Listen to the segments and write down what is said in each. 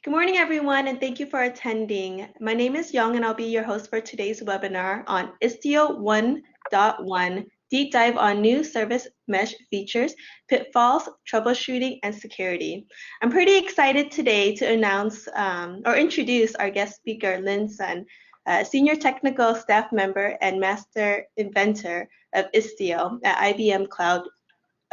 Good morning, everyone, and thank you for attending. My name is Young, and I'll be your host for today's webinar on Istio 1.1, deep dive on new service mesh features, pitfalls, troubleshooting, and security. I'm pretty excited today to announce or introduce our guest speaker, Lin Sun, Senior Technical Staff Member and Master Inventor of Istio at IBM Cloud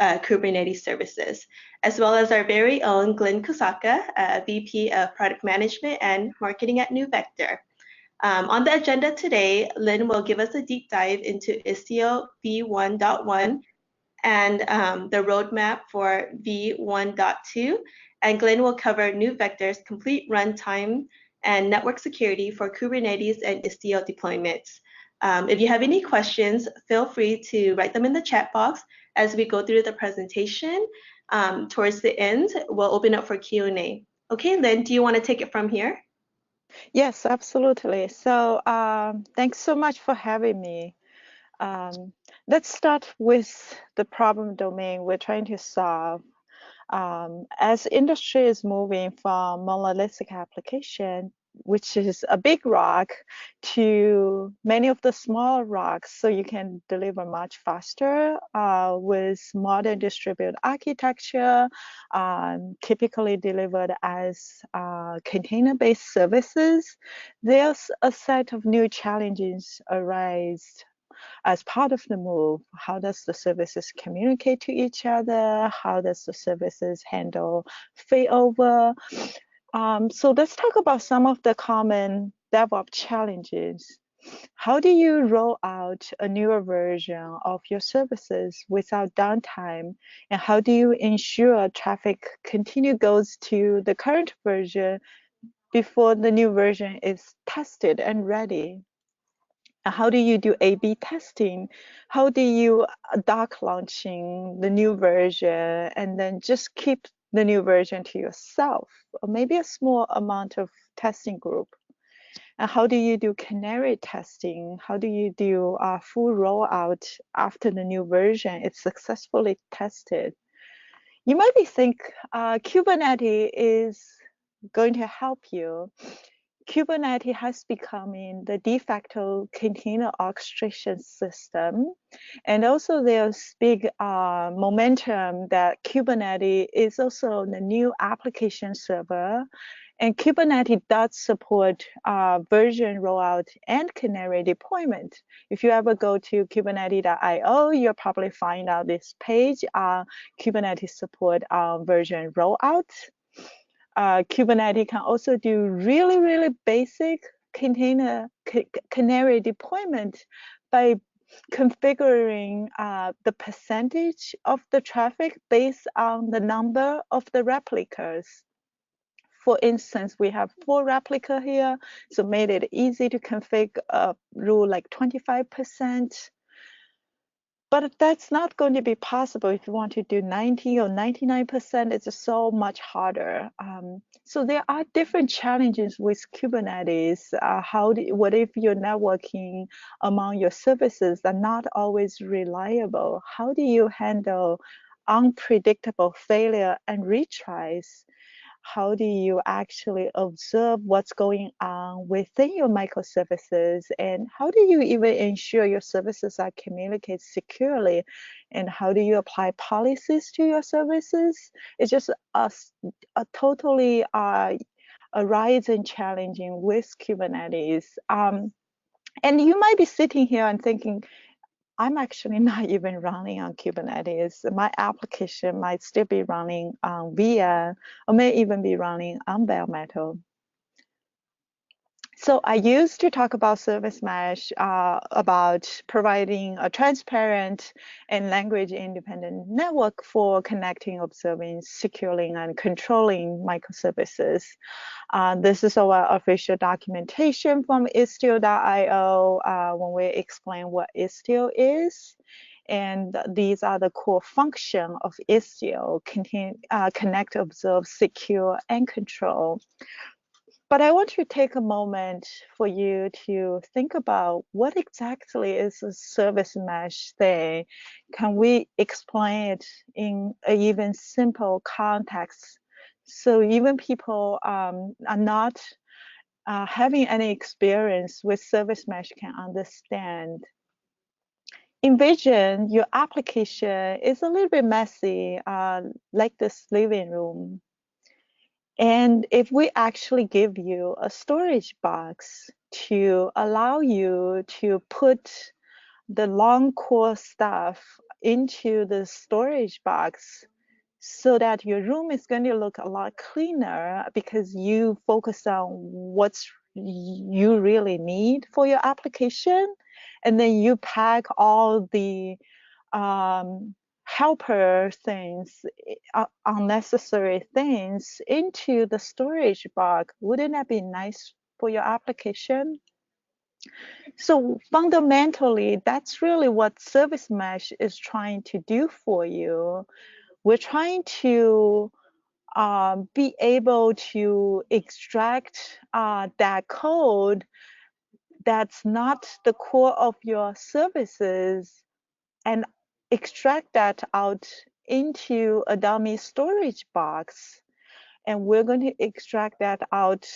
Kubernetes services, as well as our very own Glen Kosaka, VP of Product Management and Marketing at NeuVector. On the agenda today, Lynn will give us a deep dive into Istio v1.1 and the roadmap for v1.2, and Glenn will cover NeuVector's complete runtime and network security for Kubernetes and Istio deployments. If you have any questions, feel free to write them in the chat box as we go through the presentation. Towards the end, we'll open up for Q&A. Okay, Lynn, do you want to take it from here? Yes, absolutely. So thanks so much for having me. Let's start with the problem domain we're trying to solve. As industry is moving from monolithic application, which is a big rock, to many of the small rocks, so you can deliver much faster with modern distributed architecture, typically delivered as container-based services. There's a set of new challenges arise as part of the move. How does the services communicate to each other? How does the services handle failover? So let's talk about some of the common DevOps challenges. How do you roll out a newer version of your services without downtime? And how do you ensure traffic goes to the current version before the new version is tested and ready? How do you do A/B testing? How do you dark launching the new version and then just keep the new version to yourself, or maybe a small amount of testing group? And how do you do Canary testing? How do you do a full rollout after the new version is successfully tested? You might be think Kubernetes is going to help you. Kubernetes has become the de facto container orchestration system. And also there's big momentum that Kubernetes is also the new application server. And Kubernetes does support version rollout and Canary deployment. If you ever go to kubernetes.io, you'll probably find out this page, Kubernetes support version rollout. Kubernetes can also do really, really basic Canary deployment by configuring the percentage of the traffic based on the number of the replicas. For instance, we have 4 replicas here, so made it easy to configure a rule like 25%. But that's not going to be possible if you want to do 90 or 99%. It's so much harder. So there are different challenges with Kubernetes. What if your networking among your services are not always reliable? How do you handle unpredictable failure and retries? How do you actually observe what's going on within your microservices? And how do you even ensure your services are communicated securely? And how do you apply policies to your services? It's just a totally a rise in challenging with Kubernetes. And you might be sitting here and thinking, I'm actually not even running on Kubernetes. My application might still be running on VM, or may even be running on bare metal. So I used to talk about service mesh, about providing a transparent and language-independent network for connecting, observing, securing, and controlling microservices. This is our official documentation from Istio.io when we explain what Istio is. And these are the core functions of Istio: connect, observe, secure, and control. But I want to take a moment for you to think about what exactly is a service mesh thing. Can we explain it in an even simple context So even people are not having any experience with service mesh can understand. Envision your application is a little bit messy, like this living room. And if we actually give you a storage box to allow you to put the long core stuff into the storage box so that your room is going to look a lot cleaner because you focus on what's you really need for your application, and then you pack all the helper things, unnecessary things into the storage box. Wouldn't that be nice for your application? So fundamentally, that's really what Service Mesh is trying to do for you. We're trying to be able to extract that code that's not the core of your services and extract that out into a dummy storage box. And we're going to extract that out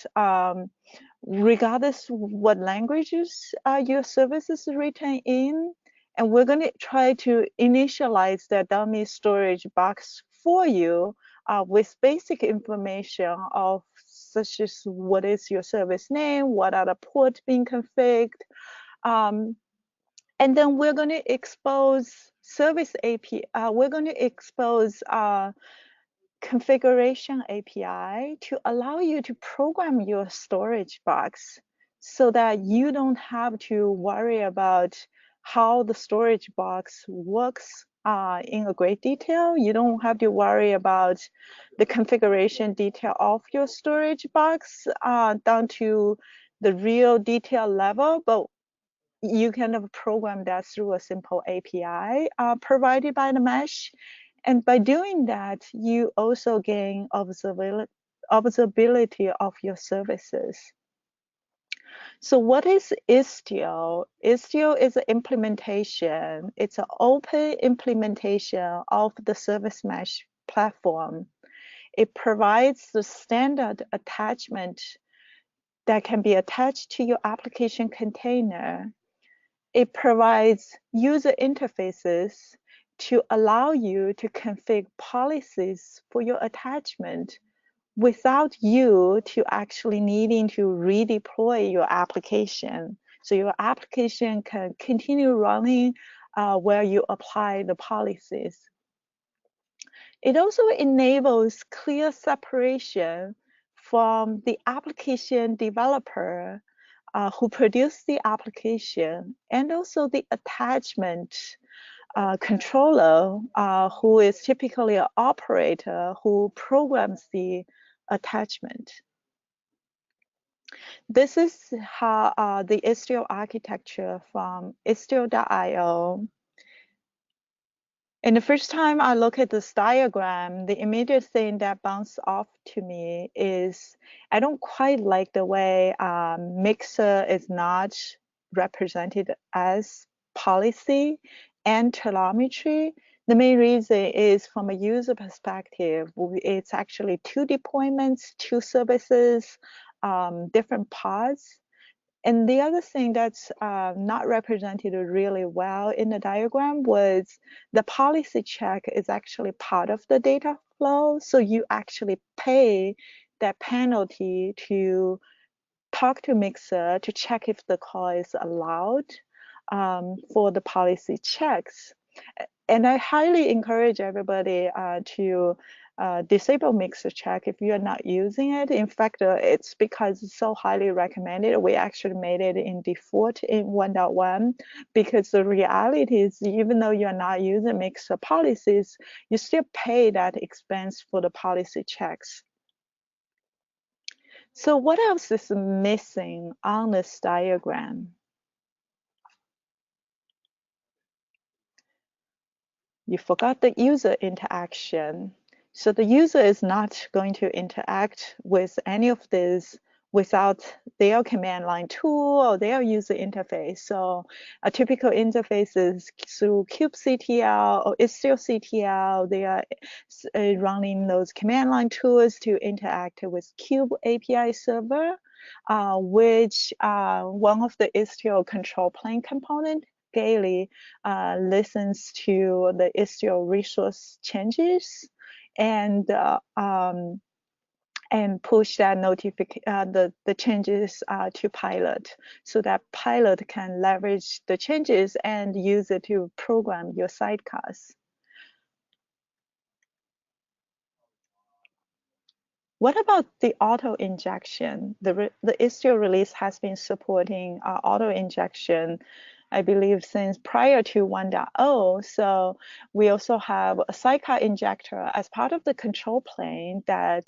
regardless what languages your service is written in. And we're going to try to initialize that dummy storage box for you with basic information of such as what is your service name, what are the ports being configured. And then we're going to expose service API. We're going to expose configuration API to allow you to program your storage box so that you don't have to worry about how the storage box works in a great detail. You don't have to worry about the configuration detail of your storage box down to the real detail level, but you can program that through a simple API provided by the mesh. And by doing that, you also gain observability of your services. So what is Istio? Istio is an implementation. It's an open implementation of the service mesh platform. It provides the standard attachment that can be attached to your application container. It provides user interfaces to allow you to configure policies for your attachment without you to actually needing to redeploy your application. So your application can continue running where you apply the policies. It also enables clear separation from the application developer who produce the application, and also the attachment controller, who is typically an operator who programs the attachment. This is how the Istio architecture from Istio.io. And the first time I look at this diagram, the immediate thing that bounced off to me is I don't quite like the way Mixer is not represented as policy and telemetry. The main reason is from a user perspective, it's actually two deployments, two services, different pods. And the other thing that's not represented really well in the diagram was the policy check is actually part of the data flow. So you actually pay that penalty to talk to Mixer to check if the call is allowed for the policy checks. And I highly encourage everybody to disable Mixer check if you're not using it. In fact, it's because it's so highly recommended. We actually made it in default in 1.1 because the reality is even though you're not using Mixer policies, you still pay that expense for the policy checks. So what else is missing on this diagram? You forgot the user interaction. So the user is not going to interact with any of this without their command line tool or their user interface. So a typical interface is through kubectl or istioctl. They are running those command line tools to interact with kube API server, which one of the Istio control plane component, Galley, listens to the Istio resource changes and push that the changes to pilot, so that pilot can leverage the changes and use it to program your sidecars. What about the auto injection? The Istio release has been supporting auto injection, I believe, since prior to 1.0. So we also have a Sidecar injector as part of the control plane that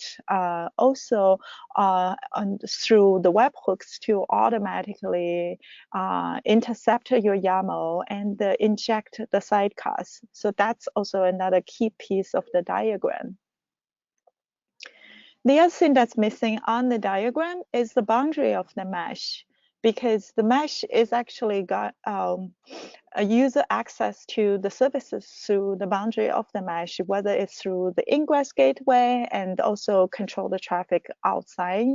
also through the webhooks to automatically intercept your YAML and inject the sidecars. So that's also another key piece of the diagram. The other thing that's missing on the diagram is the boundary of the mesh, because the mesh is actually got a user access to the services through the boundary of the mesh, whether it's through the ingress gateway and also control the traffic outside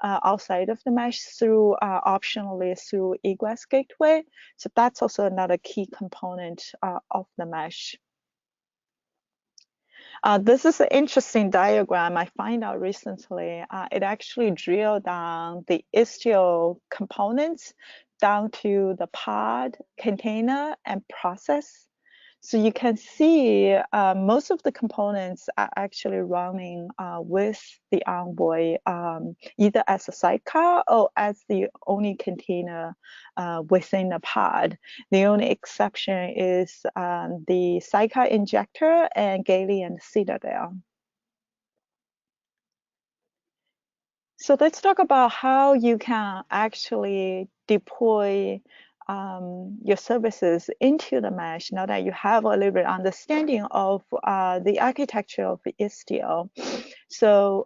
of the mesh through optionally through egress gateway. So that's also another key component of the mesh. This is an interesting diagram I find out recently. It actually drilled down the Istio components down to the pod, container, and process. So you can see most of the components are actually running with the Envoy, either as a sidecar or as the only container within the pod. The only exception is the Sidecar injector and Galley and Citadel. So let's talk about how you can actually deploy your services into the mesh now that you have a little bit understanding of the architecture of Istio. So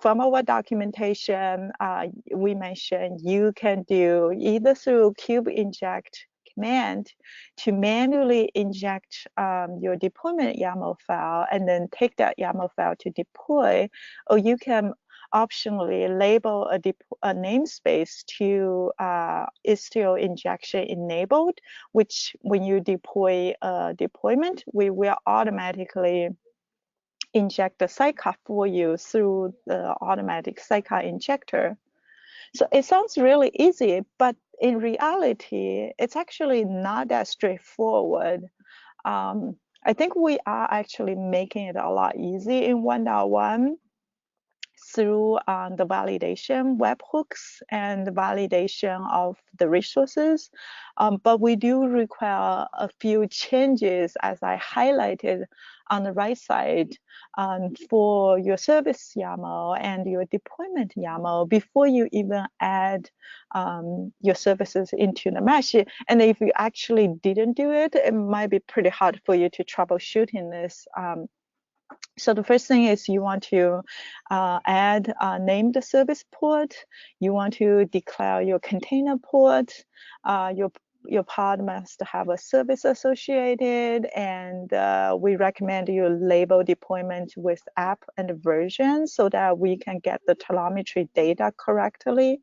from our documentation, we mentioned you can do either through kube inject command to manually inject your deployment YAML file and then take that YAML file to deploy, or you can optionally label a namespace to Istio injection enabled, which when you deploy a deployment, we will automatically inject the sidecar for you through the automatic sidecar injector. So it sounds really easy, but in reality, it's actually not that straightforward. I think we are actually making it a lot easier in 1.1 through the validation webhooks and the validation of the resources. But we do require a few changes, as I highlighted on the right side, for your service YAML and your deployment YAML before you even add your services into the mesh. And if you actually didn't do it, it might be pretty hard for you to troubleshoot in this. So the first thing is you want to name the service port. You want to declare your container port. Your pod must have a service associated, and we recommend you label deployment with app and version so that we can get the telemetry data correctly.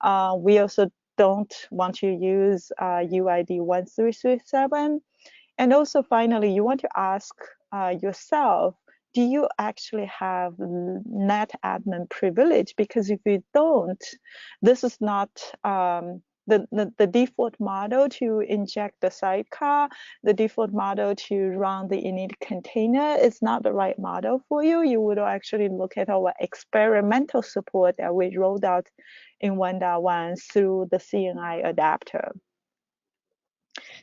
We also don't want to use UID 1337. And also finally, you want to ask yourself, do you actually have net admin privilege? Because if you don't, this is not the default model to inject the sidecar, the default model to run the init container is not the right model for you. You would actually look at our experimental support that we rolled out in 1.1 through the CNI adapter.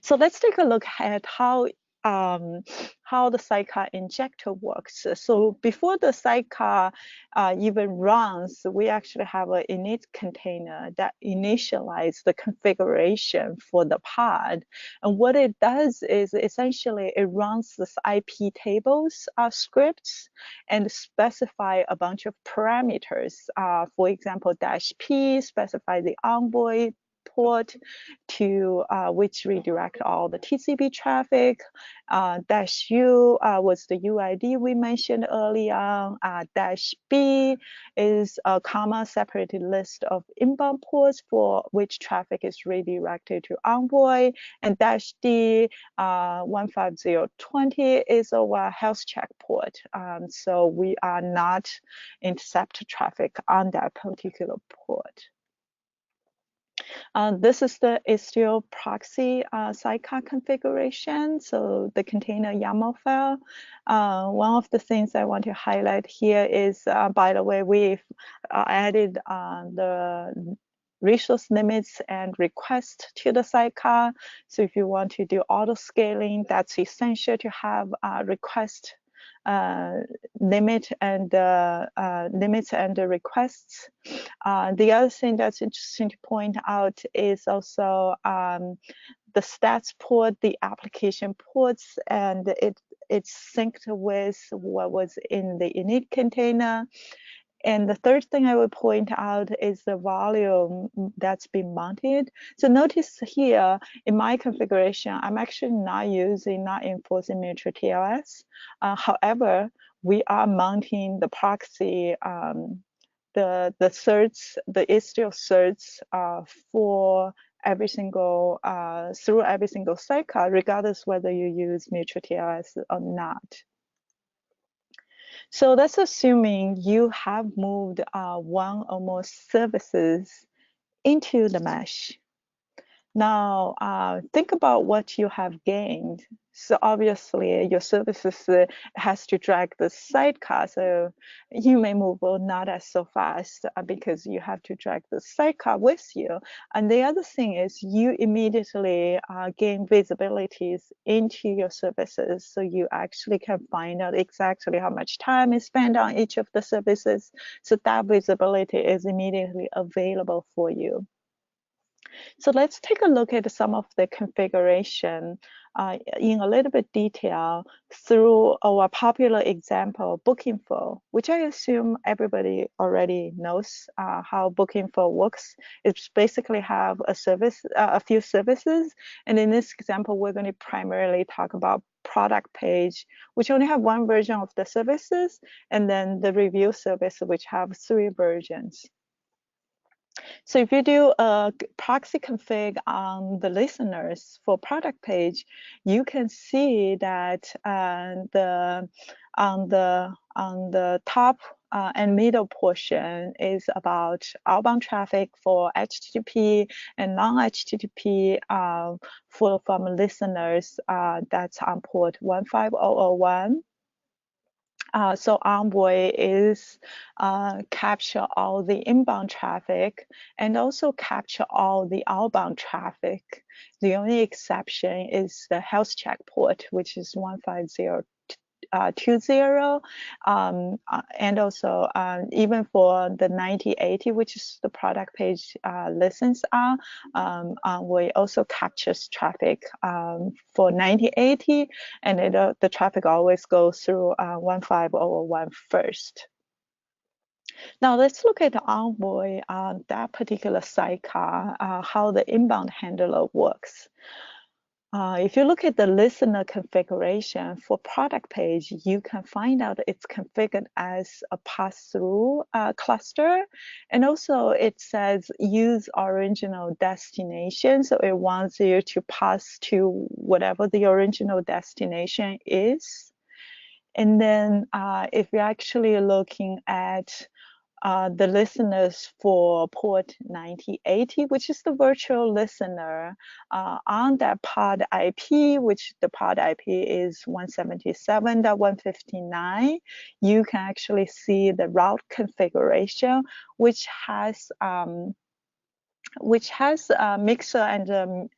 So let's take a look at how how the Sidecar injector works. So before the Sidecar even runs, we actually have an init container that initializes the configuration for the pod. And what it does is essentially it runs this IP tables scripts and specify a bunch of parameters. For example, -p specify the envoy port to which redirect all the TCP traffic. -u was the UID we mentioned earlier. -b is a comma separated list of inbound ports for which traffic is redirected to envoy. And -d 15020 is our health check port. So we are not intercept traffic on that particular port. This is the Istio proxy Sidecar configuration. So the container YAML file. One of the things I want to highlight here is, by the way, we've added the resource limits and requests to the Sidecar. So if you want to do auto scaling, that's essential to have request limits and the requests. The other thing that's interesting to point out is also the stats port, the application ports, and it's synced with what was in the init container. And the third thing I would point out is the volume that's been mounted. So notice here in my configuration, I'm actually not enforcing mutual TLS. However, we are mounting the proxy, the certs, the Istio certs for every single through every single Sidecar, regardless whether you use mutual TLS or not. So that's assuming you have moved one or more services into the mesh. Now, think about what you have gained. So obviously, your services has to drag the Sidecar. So you may move not as so fast because you have to drag the Sidecar with you. And the other thing is you immediately gain visibilities into your services. So you actually can find out exactly how much time is spent on each of the services. So that visibility is immediately available for you. So let's take a look at some of the configuration in a little bit detail through our popular example, Bookinfo, which I assume everybody already knows how Bookinfo works. It's basically have a service, a few services. And in this example, we're going to primarily talk about product page, which only have one version of the services, and then the review service, which have 3 versions. So if you do a proxy config on the listeners for product page, you can see that on the top and middle portion is about outbound traffic for HTTP and non-HTTP from listeners that's on port 15001. So Envoy is capture all the inbound traffic and also capture all the outbound traffic. The only exception is the health check port, which is 15020, and also even for the 9080, which is the product page listens on, we also captures traffic for 9080, and the traffic always goes through 15001 first. Now let's look at the Envoy on that particular Sidecar, how the inbound handler works. If you look at the listener configuration for product page, you can find out it's configured as a pass-through cluster. And also it says use original destination. So it wants you to pass to whatever the original destination is. And then if you're actually looking at the listeners for port 9080, which is the virtual listener on that pod IP, which the pod IP is 177.159. You can actually see the route configuration, which has which has a mixer and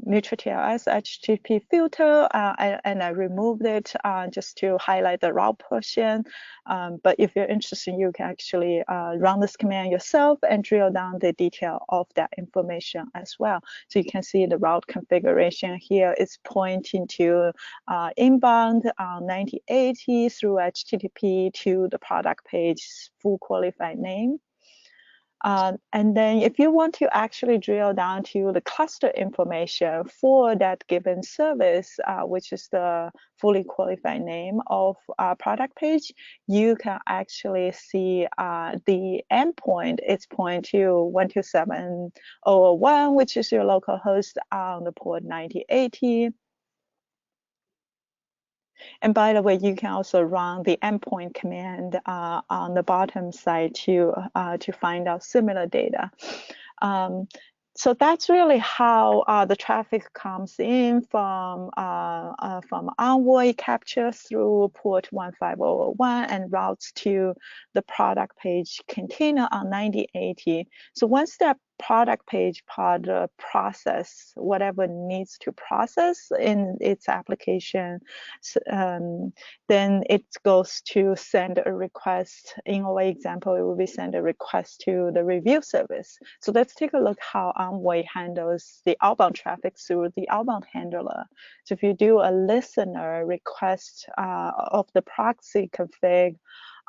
mutual TLS HTTP filter, and I removed it just to highlight the route portion. But if you're interested, you can actually run this command yourself and drill down the detail of that information as well. So you can see the route configuration here is pointing to inbound 9080 through HTTP to the product page full qualified name. And then if you want to actually drill down to the cluster information for that given service, which is the fully qualified name of product page, you can actually see the endpoint. It's point to 127.0.1, which is your local host on the port 9080. And by the way, you can also run the endpoint command on the bottom side to find out similar data. So that's really how the traffic comes in from Envoy capture through port 15001 and routes to the product page container on 9080. So once that product page part process whatever needs to process in its application, then it goes to send a request. In our example, it will be send a request to the review service. So let's take a look how Envoy handles the outbound traffic through the outbound handler. So if you do a listener request of the proxy config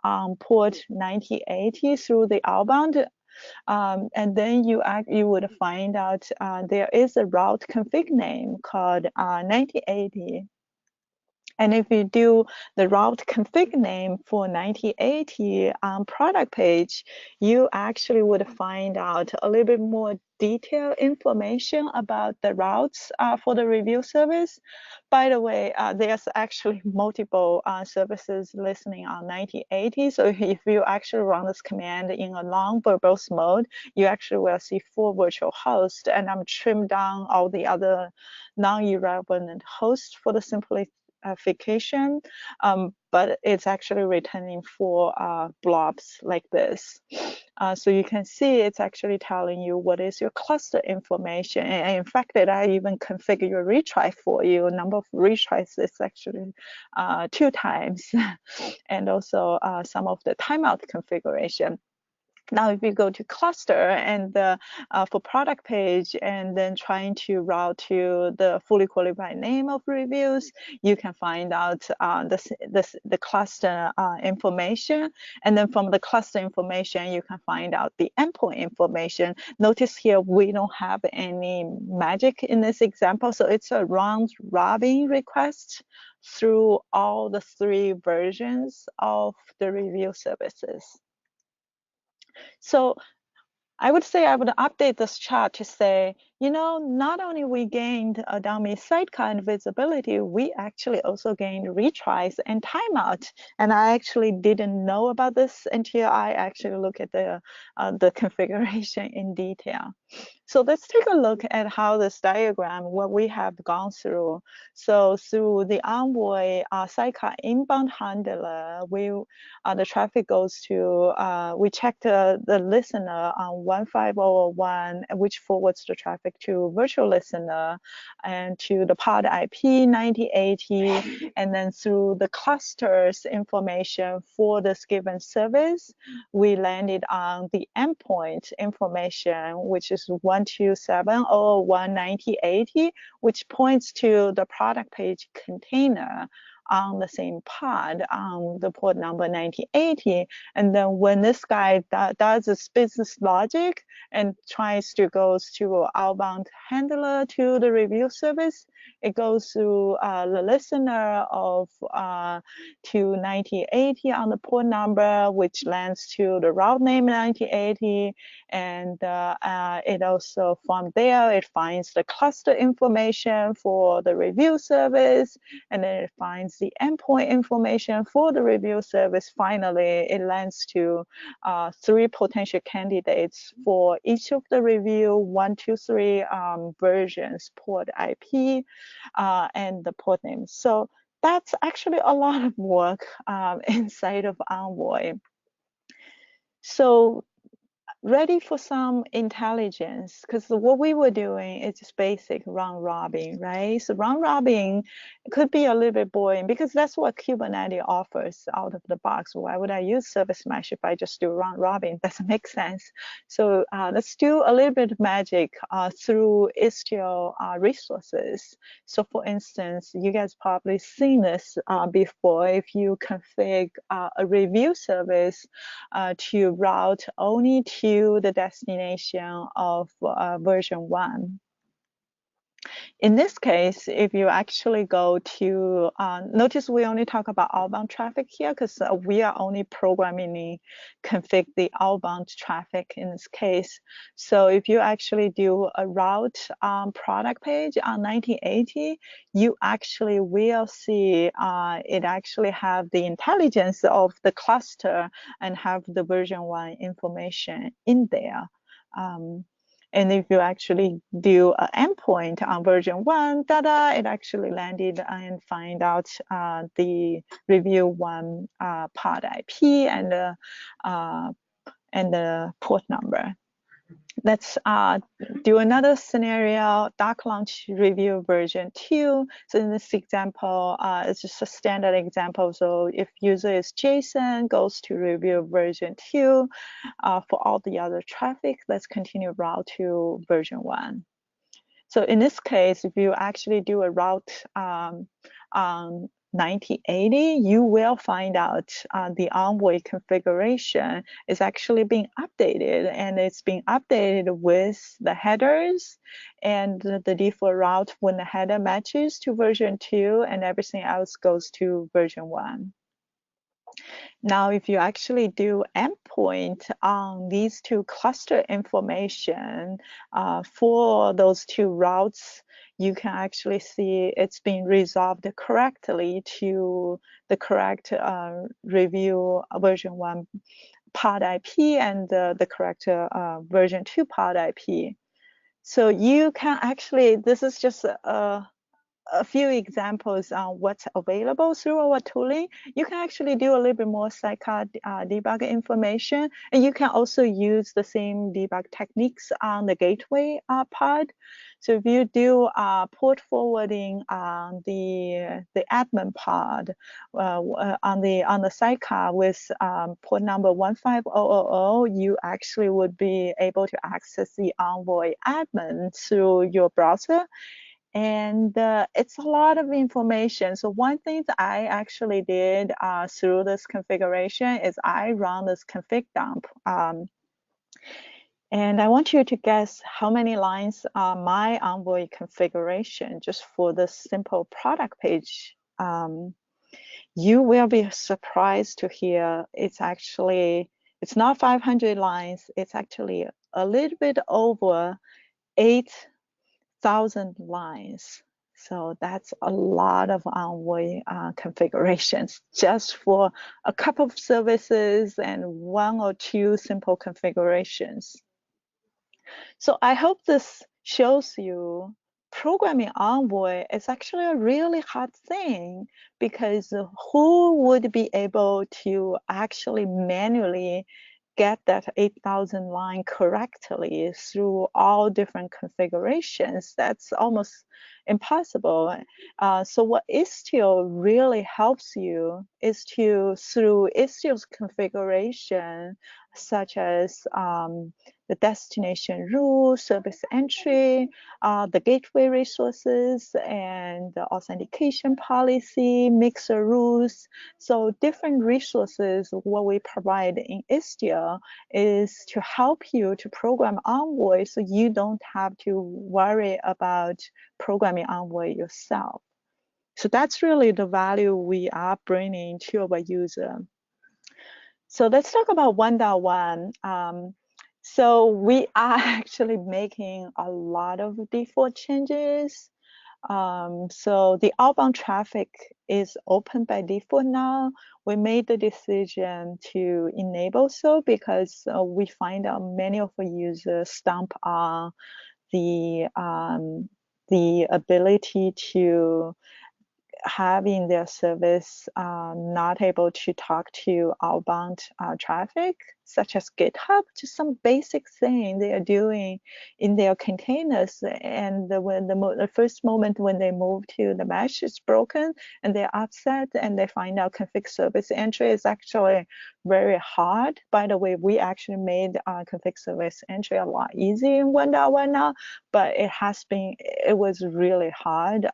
on port 9080 through the outbound, and then you would find out there is a route config name called 9080. And if you do the route config name for 9080 on product page, you actually would find out a little bit more detailed information about the routes for the review service. By the way, there's actually multiple services listening on 9080. So if you actually run this command in a long verbose mode, you actually will see 4 virtual hosts. And I'm trimmed down all the other non-irrelevant hosts for the simplification, but it's actually returning 4 blobs like this. So you can see it's actually telling you what is your cluster information. And in fact, that I even configure your retry for you. Number of retries is actually 2 times, and also some of the timeout configuration. Now, if you go to cluster and for product page and then trying to route to the fully qualified name of reviews, you can find out the cluster information. And then from the cluster information, you can find out the endpoint information. Notice here, we don't have any magic in this example. So it's a round robin request through all the 3 versions of the review services. So I would say I would update this chart to say, you know, not only we gained a dummy sidecar and visibility, we actually also gained retries and timeout. And I actually didn't know about this until I actually look at the configuration in detail. So let's take a look at how this diagram, what we have gone through. So through the Envoy Sidecar inbound handler, the traffic goes to, we check the listener on 15001, which forwards the traffic to virtual listener and to the pod IP 9080, and then through the clusters information for this given service, we landed on the endpoint information, which is 127.0.1.9080, which points to the product page container on the same pod on the port number 9080. And then when this guy does this business logic and tries to go to outbound handler to the review service, it goes to the listener of to 9080 on the port number, which lands to the route name 9080. And it also from there, it finds the cluster information for the review service, and then it finds the endpoint information for the review service. Finally, it lands to 3 potential candidates for each of the review 1, 2, 3 versions, port IP, and the port name. So that's actually a lot of work inside of Envoy. So ready for some intelligence, because what we were doing is just basic round robin, right? So round robin could be a little bit boring because that's what Kubernetes offers out of the box. Why would I use service mesh if I just do round robin? Doesn't make sense. So let's do a little bit of magic through Istio resources. So for instance, you guys probably seen this before. If you config a review service to route only to the destination of version 1. In this case, if you actually go to, notice we only talk about outbound traffic here because we are only programming config the outbound traffic in this case. So if you actually do a route product page on 1980, you actually will see it actually have the intelligence of the cluster and have the version 1 information in there. And if you actually do an endpoint on version 1, it actually landed and find out the review 1 pod IP and the port number. Let's do another scenario, dark launch review version 2. So in this example, it's just a standard example. So if user is Jason, goes to review version 2. For all the other traffic, let's continue route to version 1. So in this case, if you actually do a route on 1980, you will find out the Envoy configuration is actually being updated, and it's being updated with the headers and the default route when the header matches to version 2 and everything else goes to version 1. Now, if you actually do endpoint on these two cluster information for those two routes, you can actually see it's being resolved correctly to the correct review version 1 pod IP and the correct version 2 pod IP. So you can actually, this is just a few examples on what's available through our tooling. You can actually do a little bit more Sidecar debug information, and you can also use the same debug techniques on the gateway pod. So if you do port forwarding on the admin pod on the Sidecar with port number 15000, you actually would be able to access the Envoy admin through your browser. And it's a lot of information. So one thing that I actually did through this configuration is I run this config dump. And I want you to guess how many lines are my Envoy configuration just for this simple product page. You will be surprised to hear it's not 500 lines. It's actually a little bit over 8,000 lines. So that's a lot of Envoy configurations just for a couple of services and 1 or 2 simple configurations. So I hope this shows you programming Envoy is actually a really hard thing, because who would be able to actually manually get that 8,000 line correctly through all different configurations? That's almost impossible. So what Istio really helps you is to, through Istio's configuration, such as the destination rule, service entry, the gateway resources, and the authentication policy, mixer rules. So different resources, what we provide in Istio is to help you to program Envoy so you don't have to worry about programming Envoy yourself. So that's really the value we are bringing to our user. So let's talk about 1.1. So we are actually making a lot of default changes. So the outbound traffic is open by default now. We made the decision to enable so because we find out many of our users stump on the ability to having their service not able to talk to outbound traffic, such as GitHub, just some basic thing they are doing in their containers. And when the first moment when they move to the mesh is broken and they're upset and they find out config service entry is actually very hard. By the way, we actually made config service entry a lot easier in 1.1 now, but it was really hard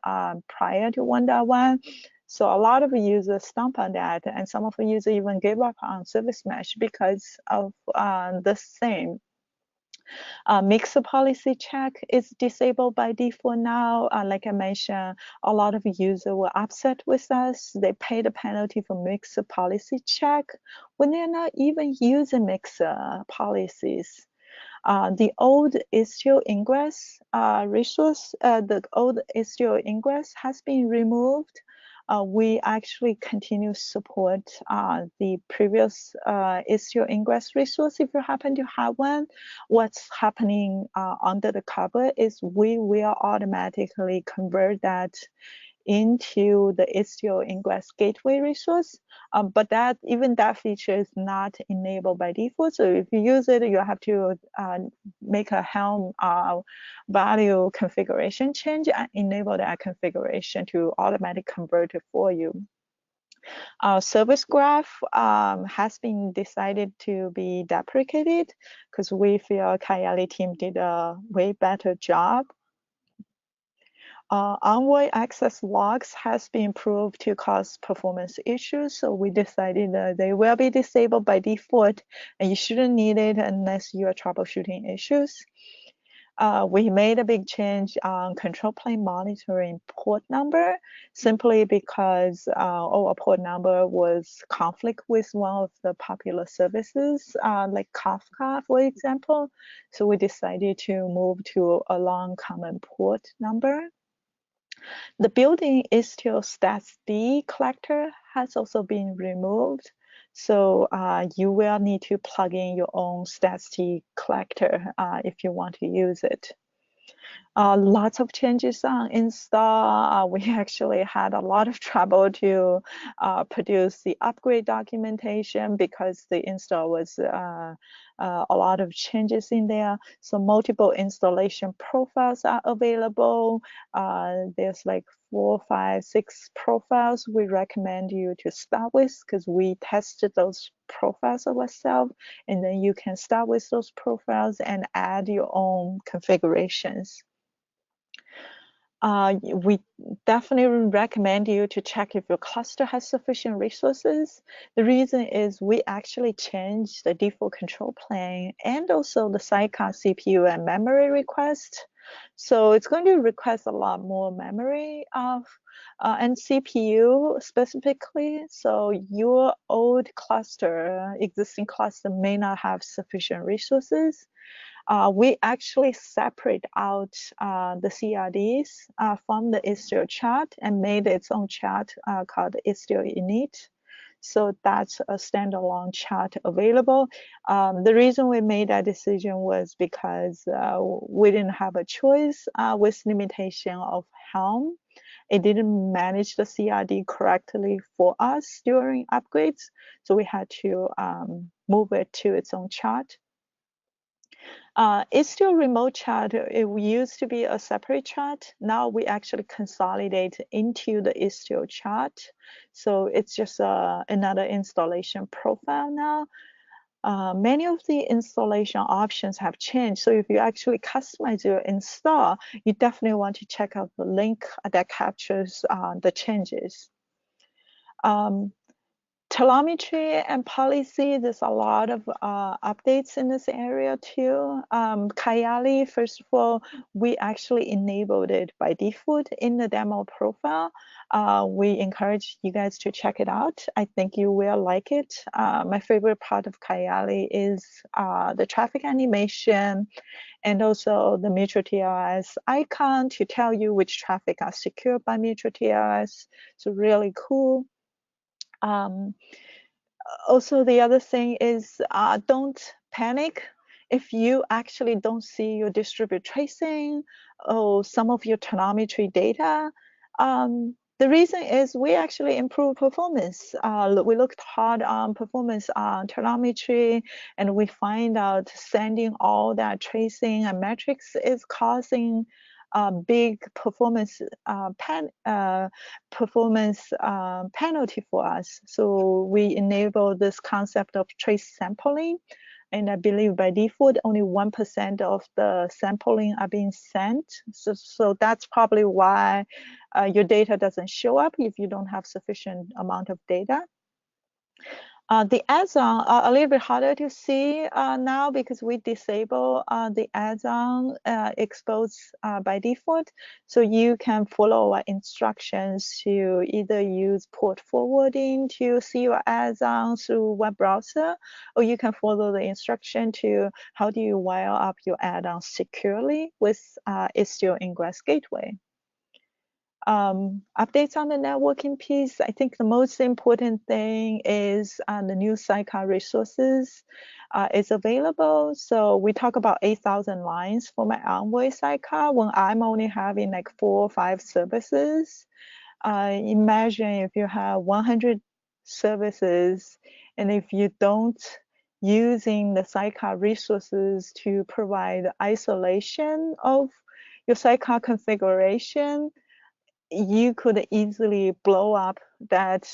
prior to 1.1. So a lot of users stomp on that, and some of the users even gave up on service mesh because of the same. Mixer policy check is disabled by default now. Like I mentioned, a lot of users were upset with us. They paid a penalty for mixer policy check when they're not even using mixer policies. The old Istio ingress resource, the old Istio ingress has been removed. We actually continue to support the previous Istio ingress resource if you happen to have one. What's happening under the cover is we will automatically convert that into the Istio ingress gateway resource, but even that feature is not enabled by default. So if you use it, you have to make a Helm value configuration change and enable that configuration to automatically convert it for you. Our service graph has been decided to be deprecated because we feel Galley team did a way better job. Envoy access logs has been proved to cause performance issues, so we decided that they will be disabled by default, and you shouldn't need it unless you are troubleshooting issues. We made a big change on control plane monitoring port number, simply because our port number was conflict with one of the popular services, like Kafka, for example. So we decided to move to a long common port number. The built-in Istio statsd collector has also been removed. So you will need to plug in your own statsd collector if you want to use it. Lots of changes on install. We actually had a lot of trouble to produce the upgrade documentation because the install was a lot of changes in there. So multiple installation profiles are available. There's like 4, 5, 6 profiles we recommend you to start with because we tested those profiles ourselves, and then you can start with those profiles and add your own configurations. We definitely recommend you to check if your cluster has sufficient resources. The reason is we actually changed the default control plane and also the Sidecar CPU and memory request. So it's going to request a lot more memory and CPU specifically. So your old cluster, existing cluster may not have sufficient resources. We actually separate out the CRDs from the Istio chart and made its own chart called Istio init. So that's a standalone chart available. The reason we made that decision was because we didn't have a choice with limitation of Helm. It didn't manage the CRD correctly for us during upgrades. So we had to move it to its own chart. Istio remote chart, it used to be a separate chart. Now we actually consolidate into the Istio chart. So it's just another installation profile now. Many of the installation options have changed. So if you actually customize your install, you definitely want to check out the link that captures the changes. Telemetry and policy, there's a lot of updates in this area too. Galley, first of all, we actually enabled it by default in the demo profile. We encourage you guys to check it out. I think you will like it. My favorite part of Galley is the traffic animation and also the mutual TLS icon to tell you which traffic are secured by mutual TLS. So really cool. Also, the other thing is don't panic if you actually don't see your distributed tracing or some of your telemetry data. The reason is we actually improve performance. We looked hard on performance on telemetry, and we find out sending all that tracing and metrics is causing big performance penalty for us. So we enable this concept of trace sampling. And I believe by default, only 1% of the sampling are being sent. So that's probably why your data doesn't show up if you don't have sufficient amount of data. The add-on are a little bit harder to see now because we disable the add-on exposed by default. So you can follow our instructions to either use port forwarding to see your add-on through web browser, or you can follow the instruction to how do you wire up your add-on securely with Istio Ingress Gateway. Updates on the networking piece. I think the most important thing is the new Sidecar resources is available. So we talk about 8,000 lines for my Envoy Sidecar when I'm only having like 4 or 5 services. Imagine if you have 100 services, and if you don't using the Sidecar resources to provide isolation of your Sidecar configuration, you could easily blow up that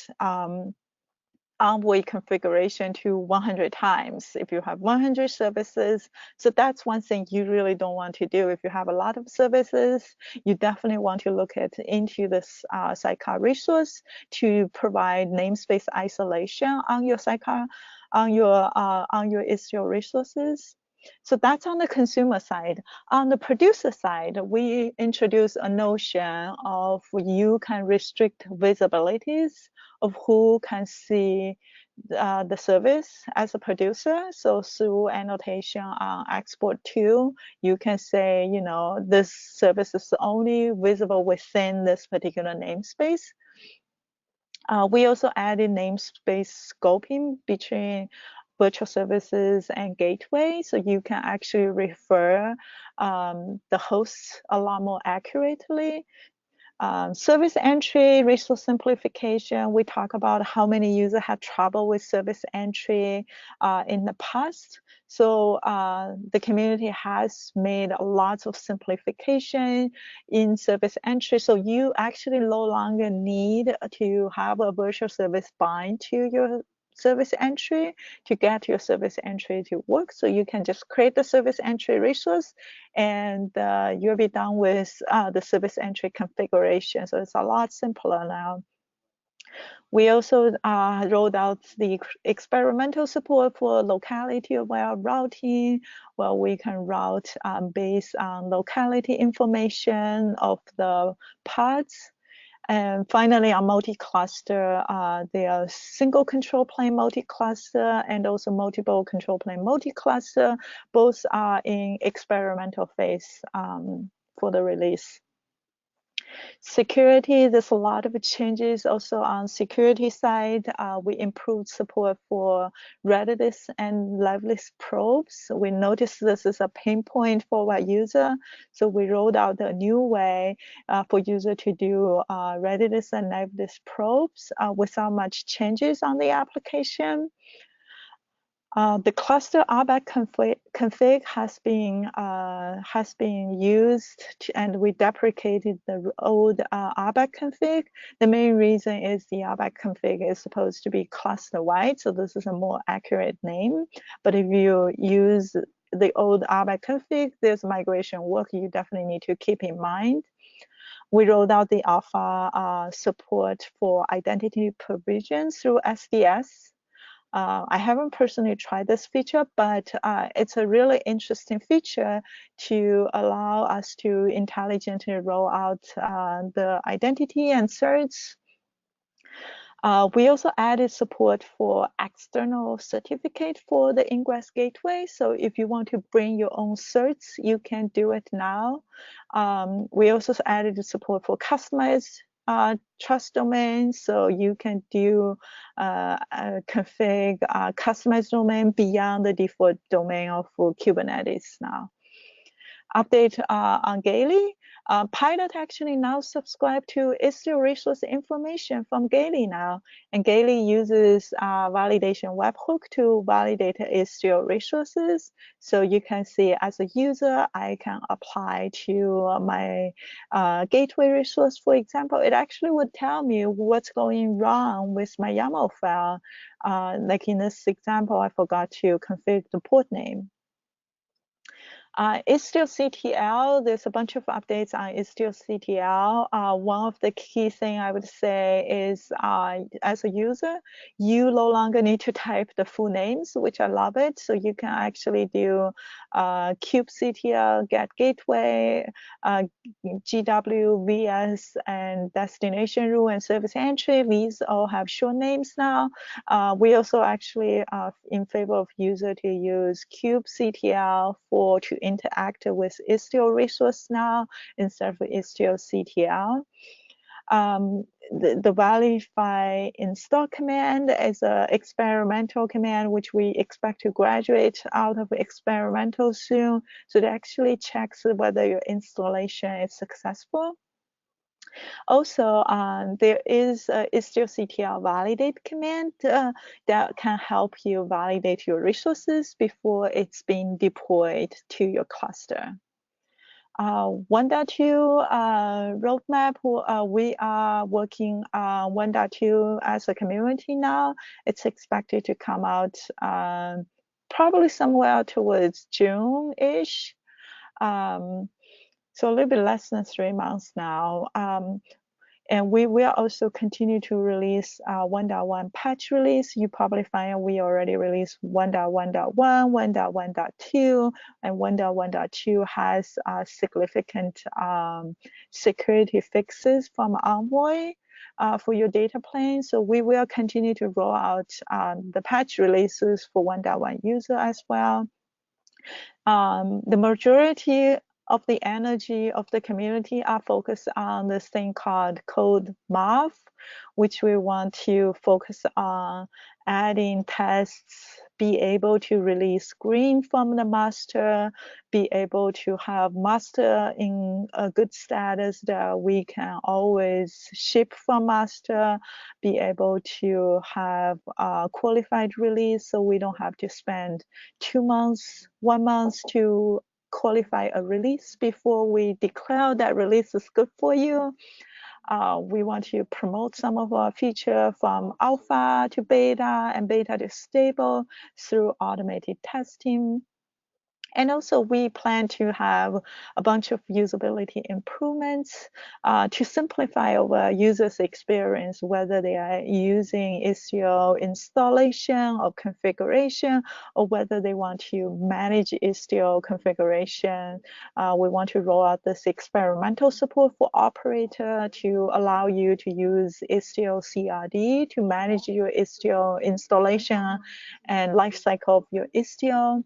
Envoy configuration to 100 times if you have 100 services. So that's one thing you really don't want to do. If you have a lot of services, you definitely want to look into this Sidecar resource to provide namespace isolation on your Sidecar, on your Istio resources. So that's on the consumer side. On the producer side, we introduce a notion of you can restrict visibilities of who can see the service as a producer. So through annotation on export to, you can say, you know, this service is only visible within this particular namespace. We also added namespace scoping between virtual services and gateway, so you can actually refer the hosts a lot more accurately. Service entry, resource simplification. We talk about how many users had trouble with service entry in the past. So the community has made lots of simplification in service entry. So you actually no longer need to have a virtual service bind to your service entry to get your service entry to work. So you can just create the service entry resource and you'll be done with the service entry configuration. So it's a lot simpler now. We also rolled out the experimental support for locality-aware routing, where we can route based on locality information of the pods. And finally, on multi-cluster, there are single control plane multi-cluster and also multiple control plane multi-cluster. Both are in experimental phase for the release. Security, there's a lot of changes also on security side. We improved support for Redis and liveless probes. We noticed this is a pain point for our user. So we rolled out a new way for user to do Redis and liveless probes without much changes on the application. The cluster RBAC config has been used and we deprecated the old RBAC config. The main reason is the RBAC config is supposed to be cluster-wide, so this is a more accurate name. But if you use the old RBAC config, there's migration work you definitely need to keep in mind. We rolled out the alpha support for identity provision through SDS. I haven't personally tried this feature, but it's a really interesting feature to allow us to intelligently roll out the identity and certs. We also added support for external certificate for the Ingress Gateway. So if you want to bring your own certs, you can do it now. We also added support for customized trust domain, so you can do config customized domain beyond the default domain of Kubernetes now. Update on Galley. Pilot actually now subscribe to Istio resource information from Galley now, and Galley uses validation webhook to validate Istio resources. So you can see as a user, I can apply to my gateway resource, for example. It actually would tell me what's going wrong with my YAML file. Like in this example, I forgot to configure the port name. Istio CTL, there's a bunch of updates on Istio CTL. One of the key thing I would say is as a user, you no longer need to type the full names, which I love it. So you can actually do kubectl, get gateway, GW, VS, and destination rule and service entry. These all have short names now. We also actually are in favor of user to use kubectl to interact with Istio resource now instead of Istio CTL. The verify install command is an experimental command which we expect to graduate out of experimental soon. So it actually checks whether your installation is successful. Also, there is a Istio-CTL validate command that can help you validate your resources before it's being deployed to your cluster. 1.2 roadmap, we are working on 1.2 as a community now. It's expected to come out probably somewhere towards June-ish. So a little bit less than 3 months now. And we will also continue to release 1.1 patch release. You probably find we already released 1.1.1, 1.1.2, and 1.1.2 has significant security fixes from Envoy for your data plane. So we will continue to roll out the patch releases for 1.1 user as well. The majority of the energy of the community are focused on this thing called code math, which we want to focus on adding tests, be able to release green from the master, be able to have master in a good status that we can always ship from master, be able to have a qualified release so we don't have to spend 2 months, 1 month to qualify a release before we declare that release is good for you. We want to promote some of our feature from alpha to beta and beta to stable through automated testing. And also we plan to have a bunch of usability improvements to simplify our users' experience, whether they are using Istio installation or configuration, or whether they want to manage Istio configuration. We want to roll out this experimental support for operator to allow you to use Istio CRD to manage your Istio installation and lifecycle of your Istio.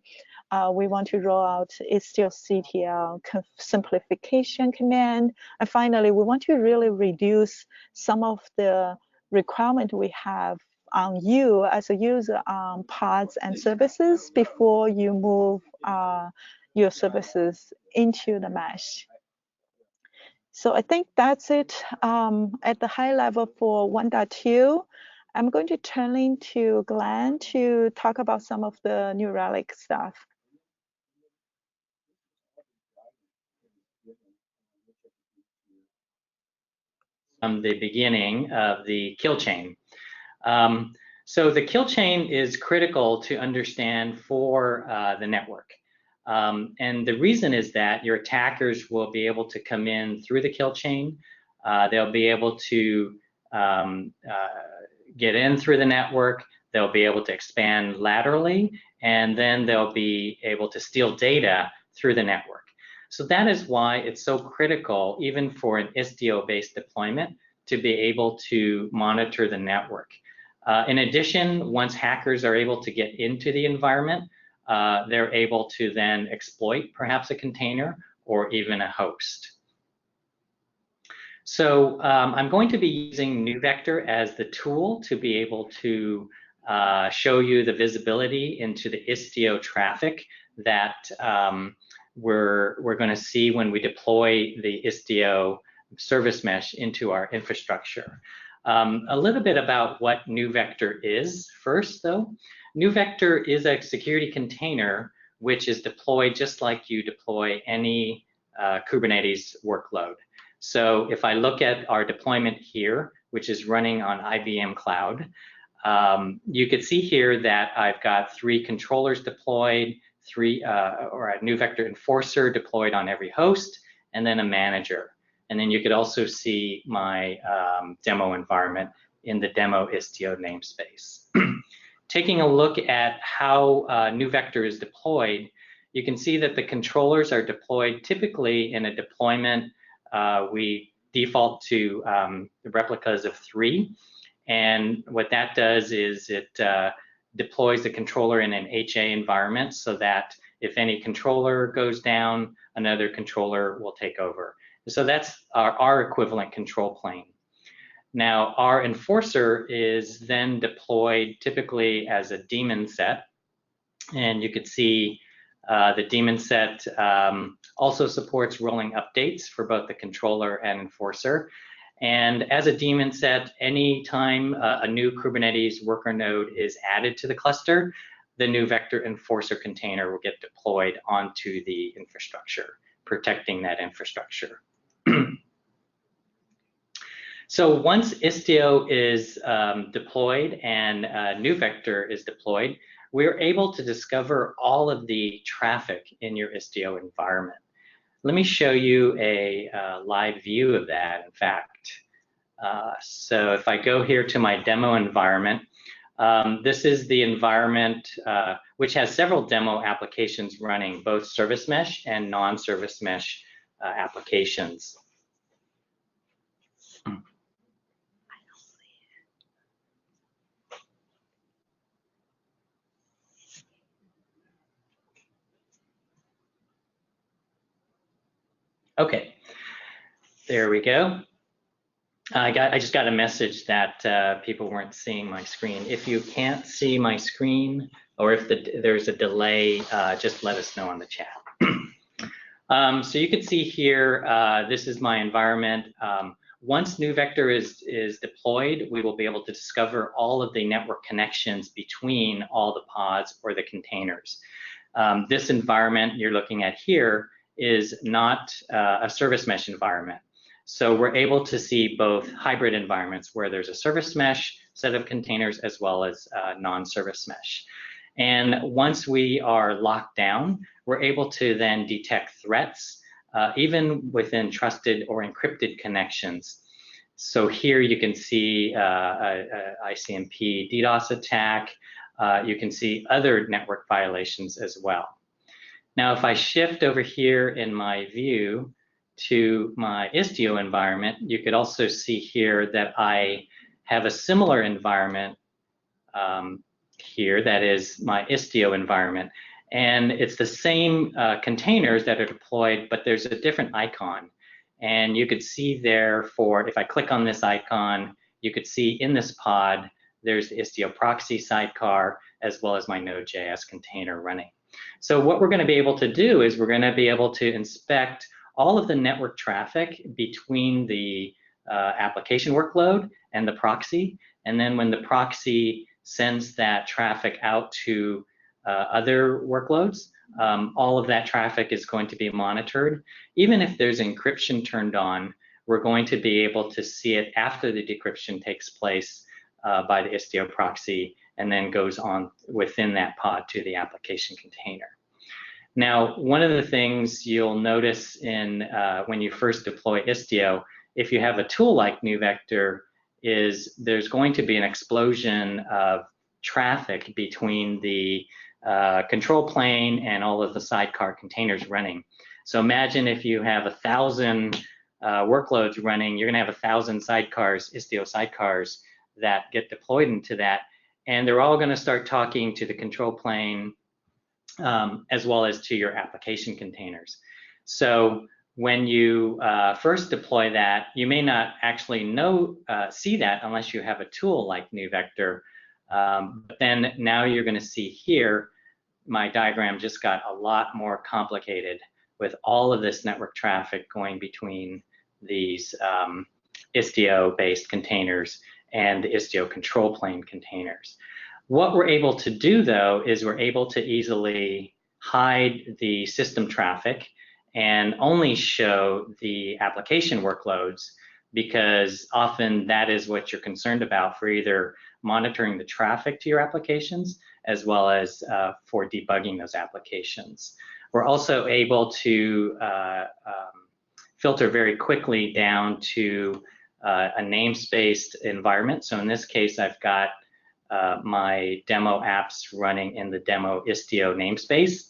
We want to roll out Istio-CTL simplification command. And finally, we want to really reduce some of the requirement we have on you as a user on pods and services before you move your services into the mesh. So I think that's it at the high level for 1.2. I'm going to turn into Glen to talk about some of the New Relic stuff. From the beginning of the kill chain. So the kill chain is critical to understand for the network. And the reason is that your attackers will be able to come in through the kill chain. They'll be able to get in through the network. They'll be able to expand laterally, and then they'll be able to steal data through the network. So that is why it's so critical, even for an Istio-based deployment, to be able to monitor the network. In addition, once hackers are able to get into the environment, they're able to then exploit perhaps a container or even a host. So I'm going to be using NeuVector as the tool to be able to show you the visibility into the Istio traffic that we're going to see when we deploy the Istio service mesh into our infrastructure. A little bit about what NeuVector is first, though. NeuVector is a security container which is deployed just like you deploy any Kubernetes workload. So if I look at our deployment here, which is running on IBM Cloud, you can see here that I've got 3 controllers deployed, or a NeuVector enforcer deployed on every host, and then a manager. And then you could also see my demo environment in the demo Istio namespace. Taking a look at how NeuVector is deployed, you can see that the controllers are deployed typically in a deployment. We default to the replicas of 3. And what that does is it deploys the controller in an HA environment so that if any controller goes down, another controller will take over. So that's our equivalent control plane. Now, our enforcer is then deployed typically as a daemon set. And you could see the daemon set also supports rolling updates for both the controller and enforcer. And as a daemon set, anytime a new Kubernetes worker node is added to the cluster, the NeuVector enforcer container will get deployed onto the infrastructure, protecting that infrastructure. So once Istio is deployed and NeuVector is deployed, we're able to discover all of the traffic in your Istio environment. Let me show you a live view of that, in fact. So if I go here to my demo environment, this is the environment which has several demo applications running, both service mesh and non-service mesh applications. Okay, there we go. I just got a message that people weren't seeing my screen. If you can't see my screen, or if there's a delay, just let us know on the chat. So you can see here, this is my environment. Once NeuVector is deployed, we will be able to discover all of the network connections between all the pods or the containers. This environment you're looking at here is not a service mesh environment. So we're able to see both hybrid environments where there's a service mesh set of containers as well as non-service mesh. And once we are locked down, we're able to then detect threats, even within trusted or encrypted connections. So here you can see ICMP DDoS attack. You can see other network violations as well. Now, if I shift over here in my view to my Istio environment, you could also see here that I have a similar environment here, that is my Istio environment. And it's the same containers that are deployed, but there's a different icon. And you could see there if I click on this icon, you could see in this pod, there's the Istio proxy sidecar, as well as my Node.js container running. So what we're going to be able to do is we're going to be able to inspect all of the network traffic between the application workload and the proxy. And then when the proxy sends that traffic out to other workloads, all of that traffic is going to be monitored. Even if there's encryption turned on, we're going to be able to see it after the decryption takes place by the Istio proxy and then goes on within that pod to the application container. Now, one of the things you'll notice in when you first deploy Istio, if you have a tool like NeuVector, is there's going to be an explosion of traffic between the control plane and all of the sidecar containers running. So imagine if you have 1,000 workloads running, you're going to have 1,000 sidecars, Istio sidecars, that get deployed into that, and they're all going to start talking to the control plane as well as to your application containers. So when you first deploy that, you may not actually see that unless you have a tool like NeuVector. But then now you're going to see here, my diagram just got a lot more complicated with all of this network traffic going between these Istio-based containers and the Istio control plane containers. What we're able to do, though, is we're able to easily hide the system traffic and only show the application workloads, because often that is what you're concerned about for either monitoring the traffic to your applications as well as for debugging those applications. We're also able to filter very quickly down to a namespace environment. So in this case, I've got my demo apps running in the demo Istio namespace.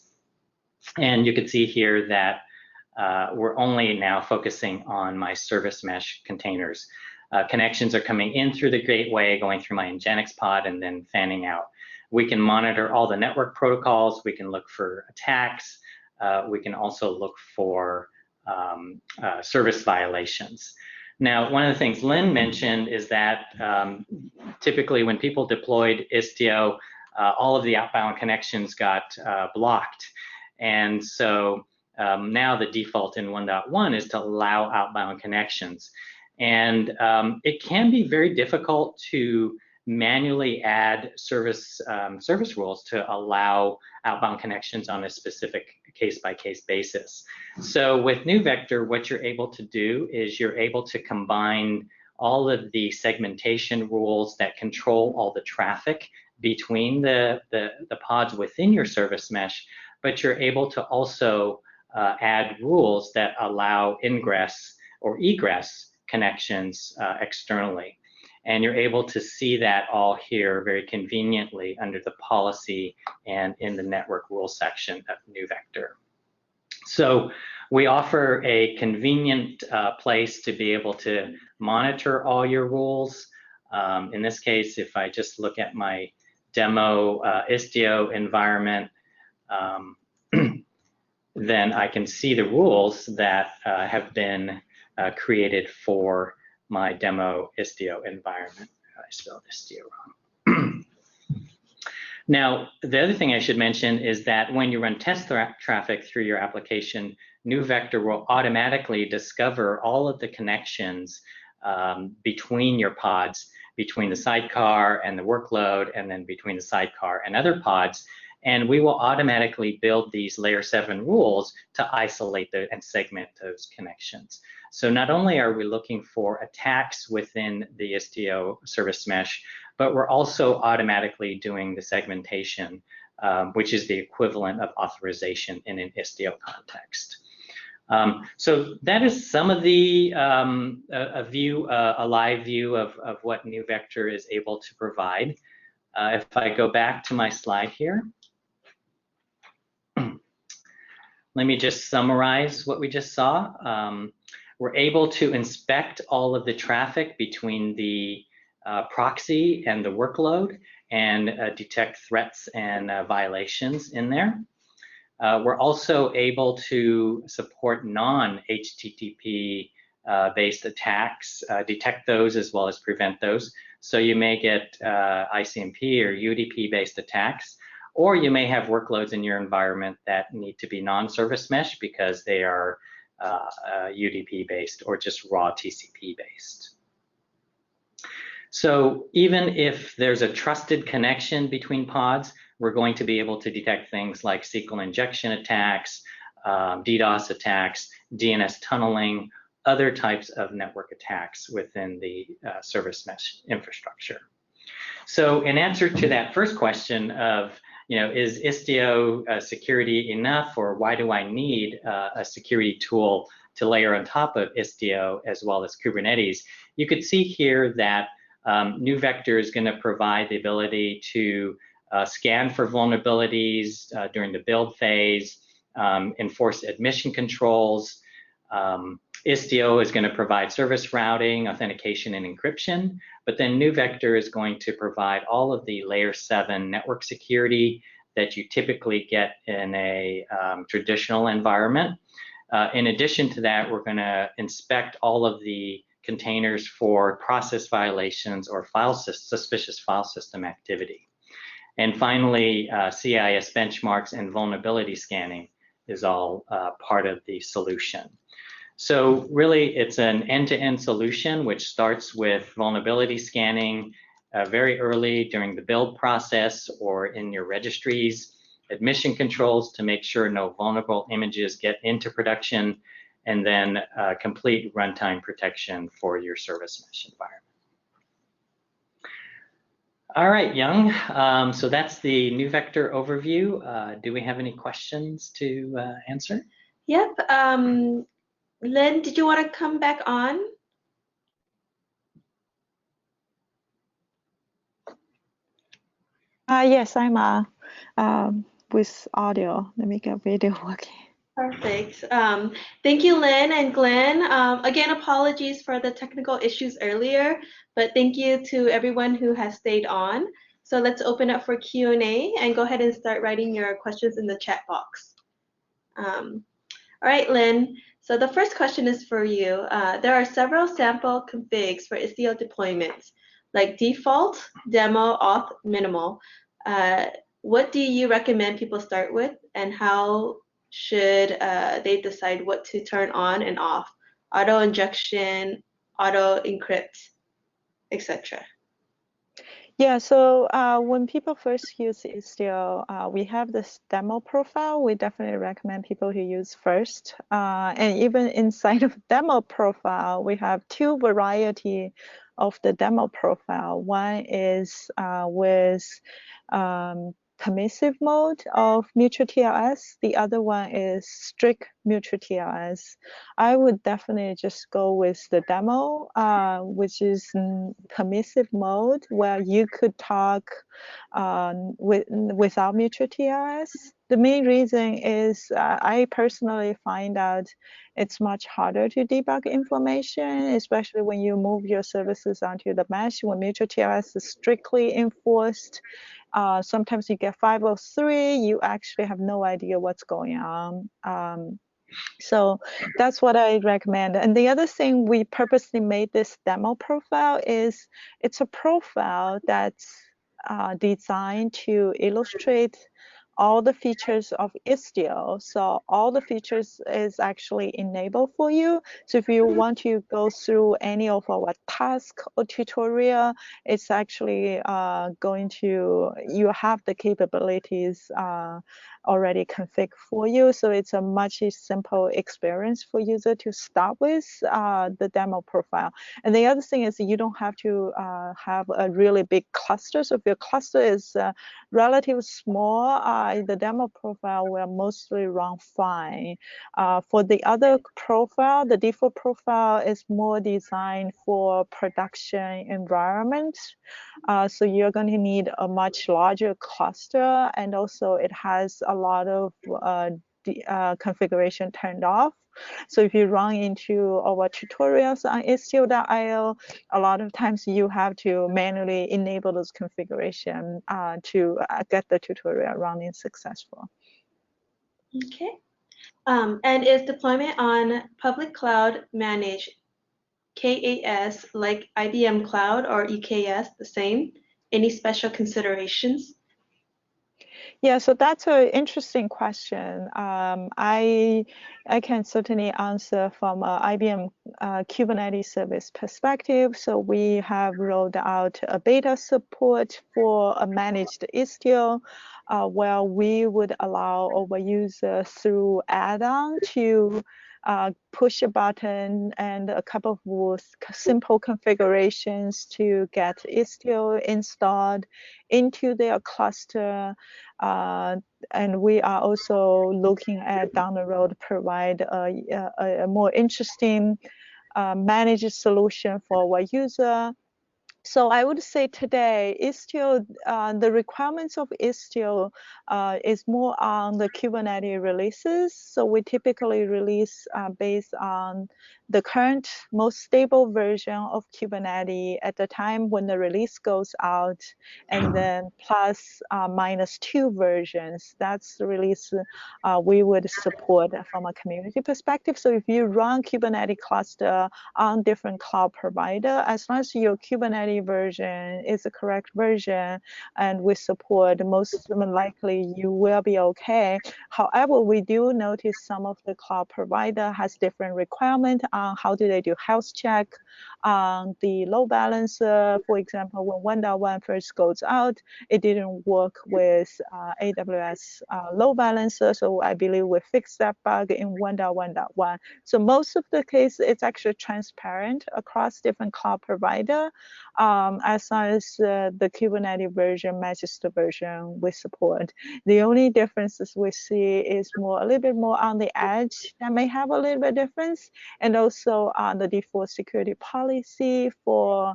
And you can see here that we're only now focusing on my service mesh containers. Connections are coming in through the gateway, going through my Nginx pod, and then fanning out. We can monitor all the network protocols. We can look for attacks. We can also look for service violations. Now, one of the things Lynn mentioned is that typically when people deployed Istio, all of the outbound connections got blocked. And so now the default in 1.1 is to allow outbound connections. And it can be very difficult to manually add service rules to allow outbound connections on a specific case-by-case basis. So with NeuVector, what you're able to do is you're able to combine all of the segmentation rules that control all the traffic between the pods within your service mesh, but you're able to also add rules that allow ingress or egress connections externally. And you're able to see that all here very conveniently under the policy and in the network rules section of NeuVector. So we offer a convenient place to be able to monitor all your rules. In this case, if I just look at my demo Istio environment, then I can see the rules that have been created for my demo Istio environment. I spelled Istio wrong. Now, the other thing I should mention is that when you run test traffic through your application, NeuVector will automatically discover all of the connections between your pods, between the sidecar and the workload, and then between the sidecar and other pods. And we will automatically build these layer 7 rules to isolate and segment those connections. So not only are we looking for attacks within the Istio service mesh, but we're also automatically doing the segmentation, which is the equivalent of authorization in an Istio context. So that is some of the a live view of what NeuVector is able to provide. If I go back to my slide here, let me just summarize what we just saw. We're able to inspect all of the traffic between the proxy and the workload and detect threats and violations in there. We're also able to support non-HTTP based attacks, detect those as well as prevent those. So you may get ICMP or UDP based attacks, or you may have workloads in your environment that need to be non-service mesh because they are UDP based or just raw TCP based. So even if there's a trusted connection between pods, we're going to be able to detect things like SQL injection attacks, DDoS attacks, DNS tunneling, other types of network attacks within the service mesh infrastructure. So in answer to that first question of, is Istio security enough, or why do I need a security tool to layer on top of Istio as well as Kubernetes? You could see here that NeuVector is going to provide the ability to scan for vulnerabilities during the build phase, enforce admission controls. Istio is going to provide service routing, authentication, and encryption, but then NeuVector is going to provide all of the layer 7 network security that you typically get in a traditional environment. In addition to that, we're going to inspect all of the containers for process violations or suspicious file system activity. And finally, CIS benchmarks and vulnerability scanning is all part of the solution. So really, it's an end-to-end solution which starts with vulnerability scanning very early during the build process or in your registries, admission controls to make sure no vulnerable images get into production, and then complete runtime protection for your service mesh environment. All right, Young, so that's the NeuVector overview. Do we have any questions to answer? Yep. Glen, did you want to come back on? Yes, I'm with audio. Let me get video working. Perfect. Thank you, Lynn and Glenn. Again, apologies for the technical issues earlier, but thank you to everyone who has stayed on. So let's open up for Q&A and go ahead and start writing your questions in the chat box. All right, Lynn. So the first question is for you. There are several sample configs for Istio deployments, like default, demo, auth, minimal. What do you recommend people start with, and how should they decide what to turn on and off? Auto injection, auto encrypt, etc. Yeah, so when people first use Istio, we have this demo profile. We definitely recommend people who use first. And even inside of demo profile, we have two variety of the demo profile. One is with permissive mode of mutual TLS. The other one is strict mutual TLS. I would definitely just go with the demo, which is permissive mode, where you could talk without mutual TLS. The main reason is I personally find out it's much harder to debug information, especially when you move your services onto the mesh. When mutual TLS is strictly enforced, sometimes you get 503, you actually have no idea what's going on. So that's what I recommend. And the other thing we purposely made this demo profile is it's a profile that's designed to illustrate all the features of Istio. So all the features is actually enabled for you. So if you want to go through any of our task or tutorial, it's actually going to, you have the capabilities already configured for you. So it's a much simple experience for user to start with the demo profile. And the other thing is you don't have to have a really big cluster. So if your cluster is relatively small, the demo profile will mostly run fine. For the other profile, the default profile is more designed for production environment. So you're going to need a much larger cluster, and also it has a lot of configuration turned off. So if you run into our tutorials on Istio.io, a lot of times you have to manually enable those configuration to get the tutorial running successful. Okay. And is deployment on public cloud managed KAS like IBM Cloud or EKS the same? Any special considerations? Yeah, so that's an interesting question. I can certainly answer from IBM Kubernetes service perspective. So we have rolled out a beta support for a managed Istio, where we would allow our user through add-on to push a button and a couple of simple configurations to get Istio installed into their cluster. And we are also looking at down the road provide a more interesting managed solution for our user. So I would say today, Istio, the requirements of Istio is more on the Kubernetes releases. So we typically release based on the current most stable version of Kubernetes at the time when the release goes out, and then plus -2 versions. That's the release we would support from a community perspective. So if you run Kubernetes cluster on different cloud provider, as long as your Kubernetes Kubernetes version is the correct version and we support, most likely you will be okay. However, we do notice some of the cloud provider has different requirements on how do they do health check on the load balancer. For example, when 1.1 first goes out, it didn't work with AWS load balancer. So I believe we fixed that bug in 1.1.1. So most of the case, it's actually transparent across different cloud provider, as long as the Kubernetes version matches the version we support. The only differences we see is a little bit more on the edge that may have a little bit difference, and also on the default security policy for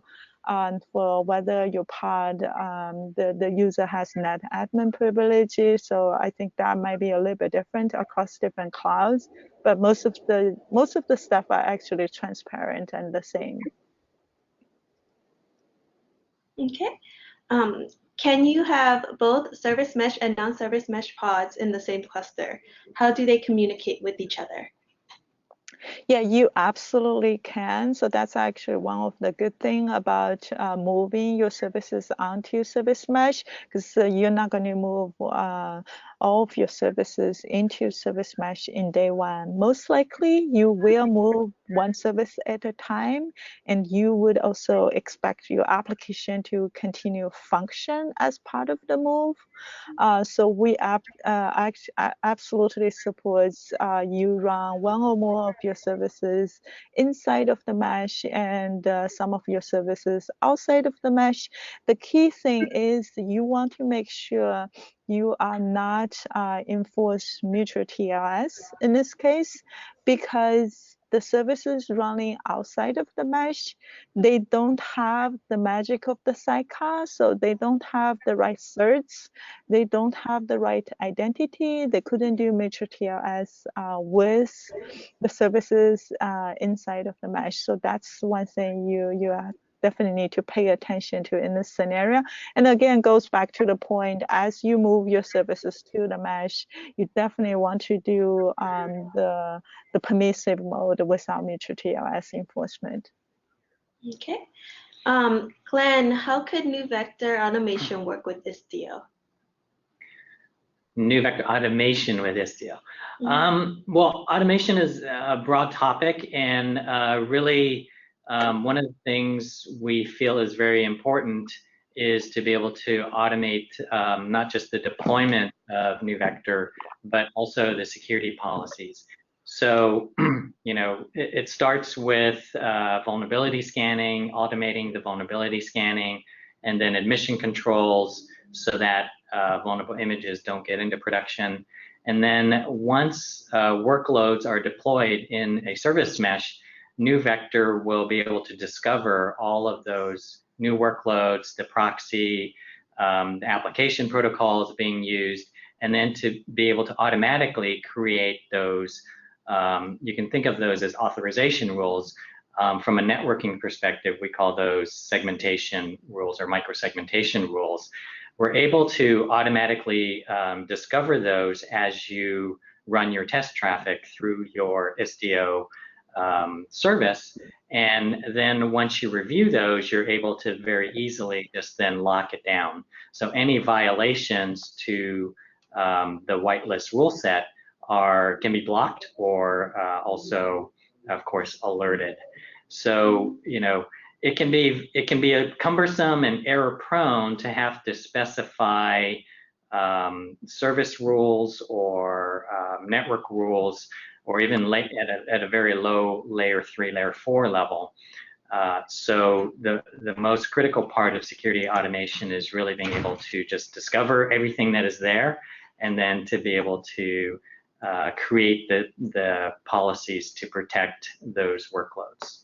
whether your pod, the user has net admin privileges. So I think that might be a little bit different across different clouds, but most of the stuff are actually transparent and the same. Okay. Can you have both service mesh and non-service mesh pods in the same cluster? How do they communicate with each other? Yeah, you absolutely can. So that's actually one of the good thing about moving your services onto service mesh, because you're not going to move all of your services into service mesh in day one. Most likely, you will move one service at a time, and you would also expect your application to continue function as part of the move. So we absolutely supports you run one or more of your services inside of the mesh and some of your services outside of the mesh. The key thing is you want to make sure you are not enforce mutual TLS in this case, because the services running outside of the mesh, they don't have the magic of the sidecar, so they don't have the right certs, they don't have the right identity, they couldn't do mutual TLS with the services inside of the mesh. So that's one thing you definitely need to pay attention to in this scenario. And again, goes back to the point, as you move your services to the mesh, you definitely want to do the permissive mode without mutual TLS enforcement. Okay. Glen, how could NeuVector automation work with Istio? NeuVector automation with Istio. Well, automation is a broad topic, and really one of the things we feel is very important is to be able to automate not just the deployment of NeuVector, but also the security policies. So, you know, it starts with vulnerability scanning, automating the vulnerability scanning, and then admission controls so that vulnerable images don't get into production. And then once workloads are deployed in a service mesh, NeuVector will be able to discover all of those new workloads, the proxy, the application protocols being used, and then to be able to automatically create those. You can think of those as authorization rules. From a networking perspective, we call those segmentation rules or microsegmentation rules. We're able to automatically discover those as you run your test traffic through your Istio service. And then once you review those, you're able to very easily just then lock it down. So any violations to the whitelist rule set can be blocked or also, of course, alerted. So, you know, it can be a cumbersome and error prone to have to specify service rules or network rules, or even at a very low layer 3, layer 4 level. So the most critical part of security automation is really being able to just discover everything that is there, and then to be able to create the policies to protect those workloads.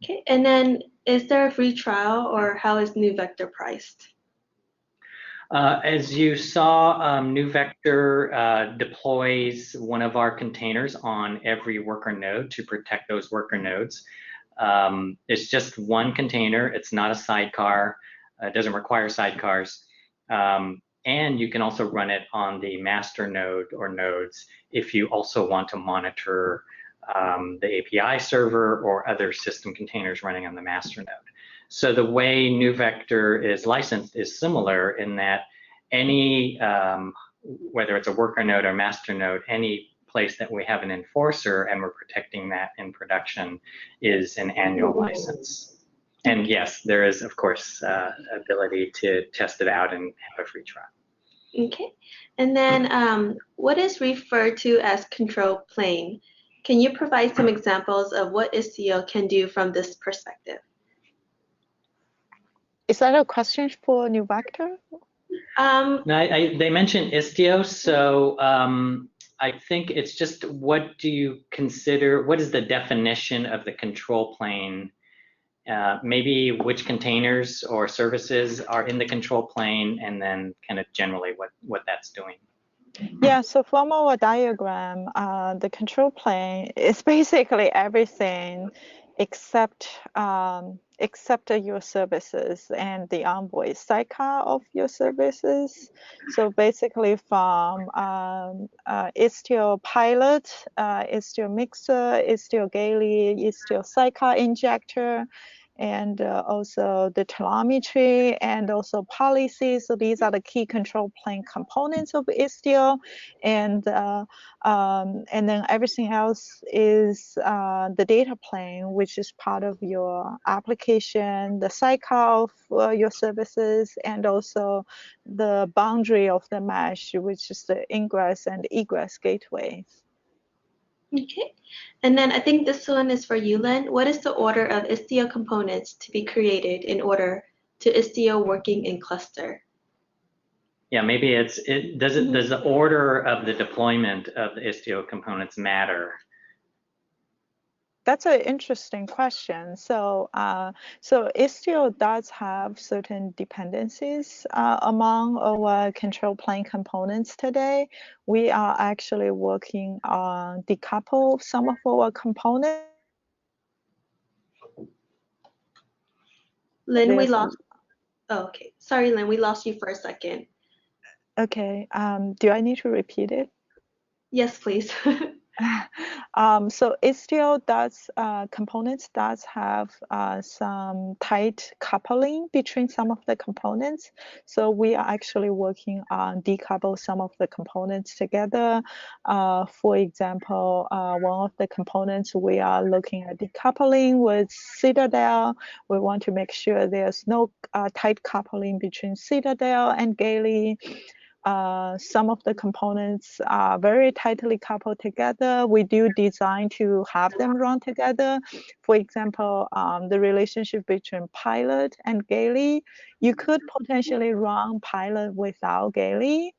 Okay, and then is there a free trial, or how is NeuVector priced? As you saw, NeuVector deploys one of our containers on every worker node to protect those worker nodes. It's just one container. It's not a sidecar. It doesn't require sidecars. And you can also run it on the master node or nodes if you also want to monitor the API server or other system containers running on the master node. So the way NeuVector is licensed is similar in that any, whether it's a worker node or master node, any place that we have an enforcer and we're protecting that in production is an annual license. And yes, there is, of course, ability to test it out and have a free trial. Okay. And then what is referred to as control plane? Can you provide some examples of what Istio can do from this perspective? Is that a question for NeuVector? No, they mentioned Istio, so I think it's just what do you consider, what is the definition of the control plane? Maybe which containers or services are in the control plane, and then kind of generally what that's doing. Yeah, so from our diagram, the control plane is basically everything except your services and the Envoy sidecar of your services. So basically from Istio pilot, Istio mixer, Istio Galley, Istio sidecar injector, and also the telemetry and also policy. So these are the key control plane components of Istio, and then everything else is the data plane, which is part of your application, the sidecar of your services, and also the boundary of the mesh, which is the ingress and egress gateways. Okay. And then I think this one is for you, Len. What is the order of Istio components to be created in order to Istio working in cluster? Yeah, maybe does the order of the deployment of the Istio components matter? That's an interesting question. So, Istio does have certain dependencies among our control plane components today. We are actually working on decouple some of our components. Lynn, we lost. Oh, okay. Sorry, Lynn, we lost you for a second. Okay. Do I need to repeat it? Yes, please. So Istio components does have some tight coupling between some of the components. So we are actually working on decouple some of the components together. For example, one of the components we are looking at decoupling with Citadel. We want to make sure there's no tight coupling between Citadel and Galley. Some of the components are very tightly coupled together. We do design to have them run together. For example, the relationship between Pilot and Galley, you could potentially run Pilot without Galley.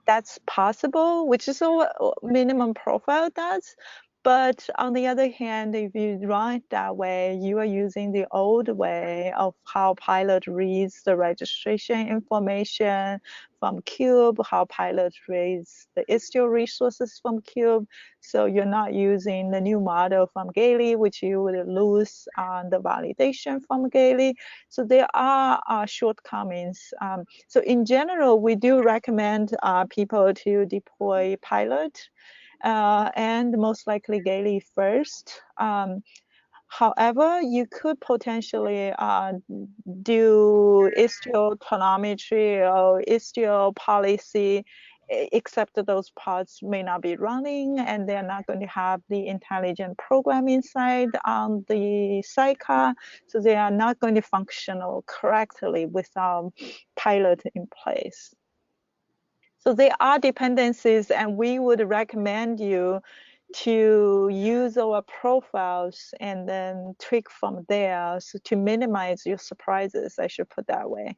That's possible, which is what minimum profile does. But on the other hand, if you run it that way, you are using the old way of how Pilot reads the registration information from Cube, how Pilot reads the Istio resources from Cube. So you're not using the new model from Galley, which you would lose on the validation from Galley. So there are shortcomings. So in general, we do recommend people to deploy Pilot and most likely Galley first. However, you could potentially do Istio telemetry or Istio policy, except that those pods may not be running and they're not going to have the intelligent program inside on the sidecar. So they are not going to function correctly without Pilot in place. So there are dependencies, and we would recommend you to use our profiles and then tweak from there, so to minimize your surprises, I should put that way.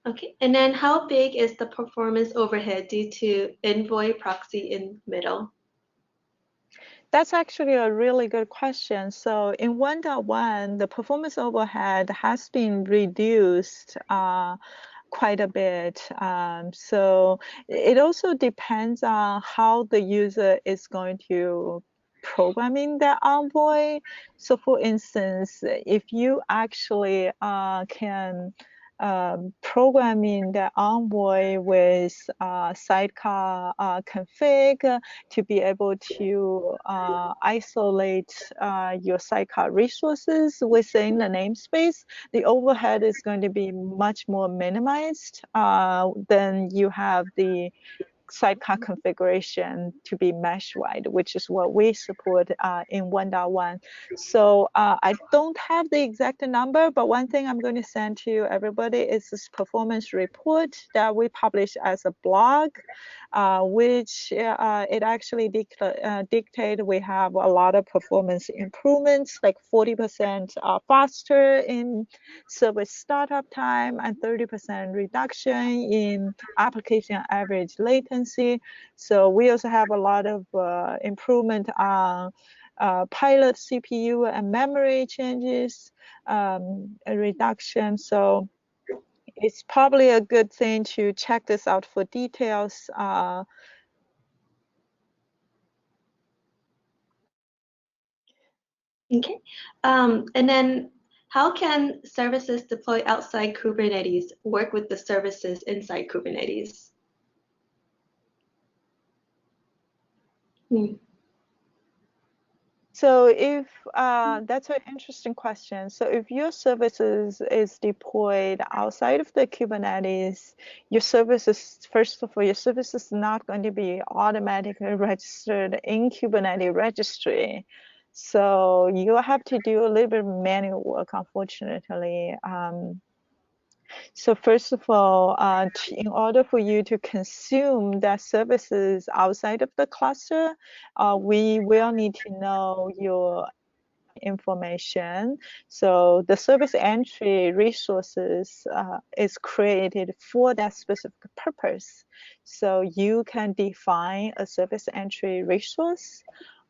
Okay, and then how big is the performance overhead due to Envoy proxy in middle? That's actually a really good question. So in 1.1, the performance overhead has been reduced quite a bit. So it also depends on how the user is going to programming the Envoy. So for instance, if you actually can programming the Envoy with Sidecar config to be able to isolate your Sidecar resources within the namespace, the overhead is going to be much more minimized than you have the Sidecar configuration to be mesh-wide, which is what we support in 1.1. So I don't have the exact number, but one thing I'm going to send to everybody is this performance report that we publish as a blog, which it actually dictates we have a lot of performance improvements, like 40% faster in service startup time and 30% reduction in application average latency. So we also have a lot of improvement on pilot CPU and memory changes, a reduction. So it's probably a good thing to check this out for details. Okay. And then how can services deployed outside Kubernetes work with the services inside Kubernetes? So if that's an interesting question. So if your services is deployed outside of the Kubernetes, your services, first of all, your service is not going to be automatically registered in Kubernetes registry. So you have to do a little bit of manual work, unfortunately. So first of all, in order for you to consume that services outside of the cluster, we will need to know your information. So the service entry resources is created for that specific purpose. So you can define a service entry resource,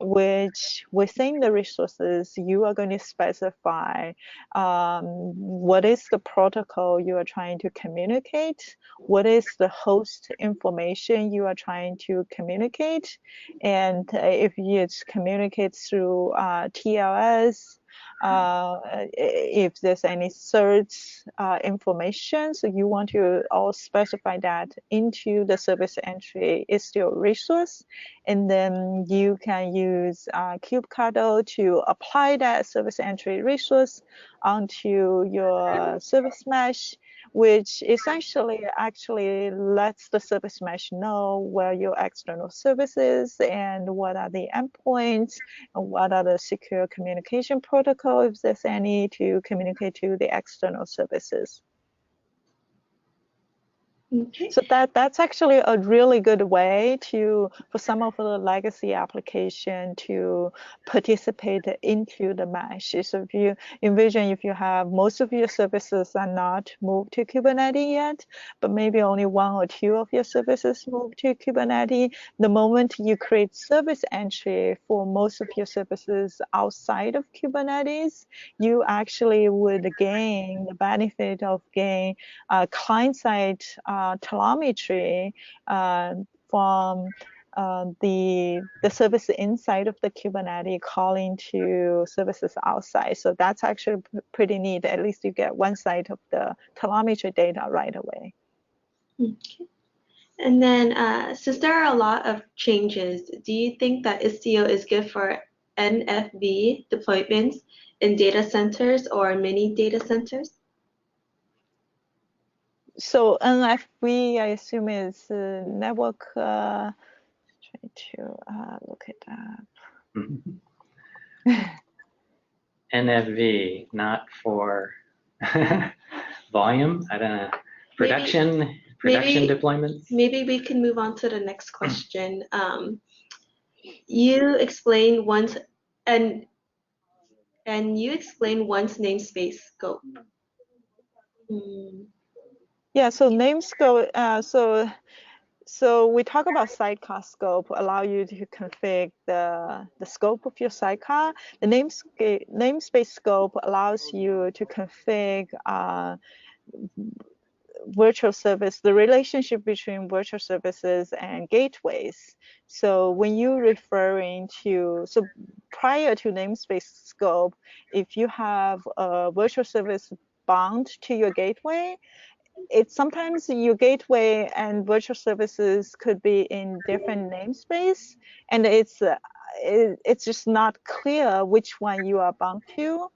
which within the resources, you are going to specify what is the protocol you are trying to communicate, what is the host information you are trying to communicate, and if it's communicated through TLS, if there's any certs information, so you want to all specify that into the service entry Istio resource, and then you can use kubectl to apply that service entry resource onto your service mesh, which essentially actually lets the service mesh know where your external services and what are the endpoints and what are the secure communication protocol, if there's any, to communicate to the external services. Okay. So that's actually a really good way for some of the legacy application to participate into the mesh. So if you envision, if you have most of your services are not moved to Kubernetes yet, but maybe only one or two of your services moved to Kubernetes, the moment you create service entry for most of your services outside of Kubernetes, you actually would gain the benefit of client-side telemetry from the service inside of the Kubernetes calling to services outside. So that's actually pretty neat. At least you get one side of the telemetry data right away. Okay. And then since there are a lot of changes, do you think that Istio is good for NFV deployments in data centers or mini data centers? So NFV, I assume, is network. Try to look it up. NFV, not for volume. I don't know. Production deployments. Maybe we can move on to the next question. You explained once, and you explained once namespace scope. Yeah, so namespace. So we talk about sidecar scope, allow you to configure the scope of your sidecar. The namespace scope allows you to configure virtual service, the relationship between virtual services and gateways. So when you're referring to, prior to namespace scope, if you have a virtual service bound to your gateway, it's sometimes your gateway and virtual services could be in different namespace, and it's just not clear which one you are bound to.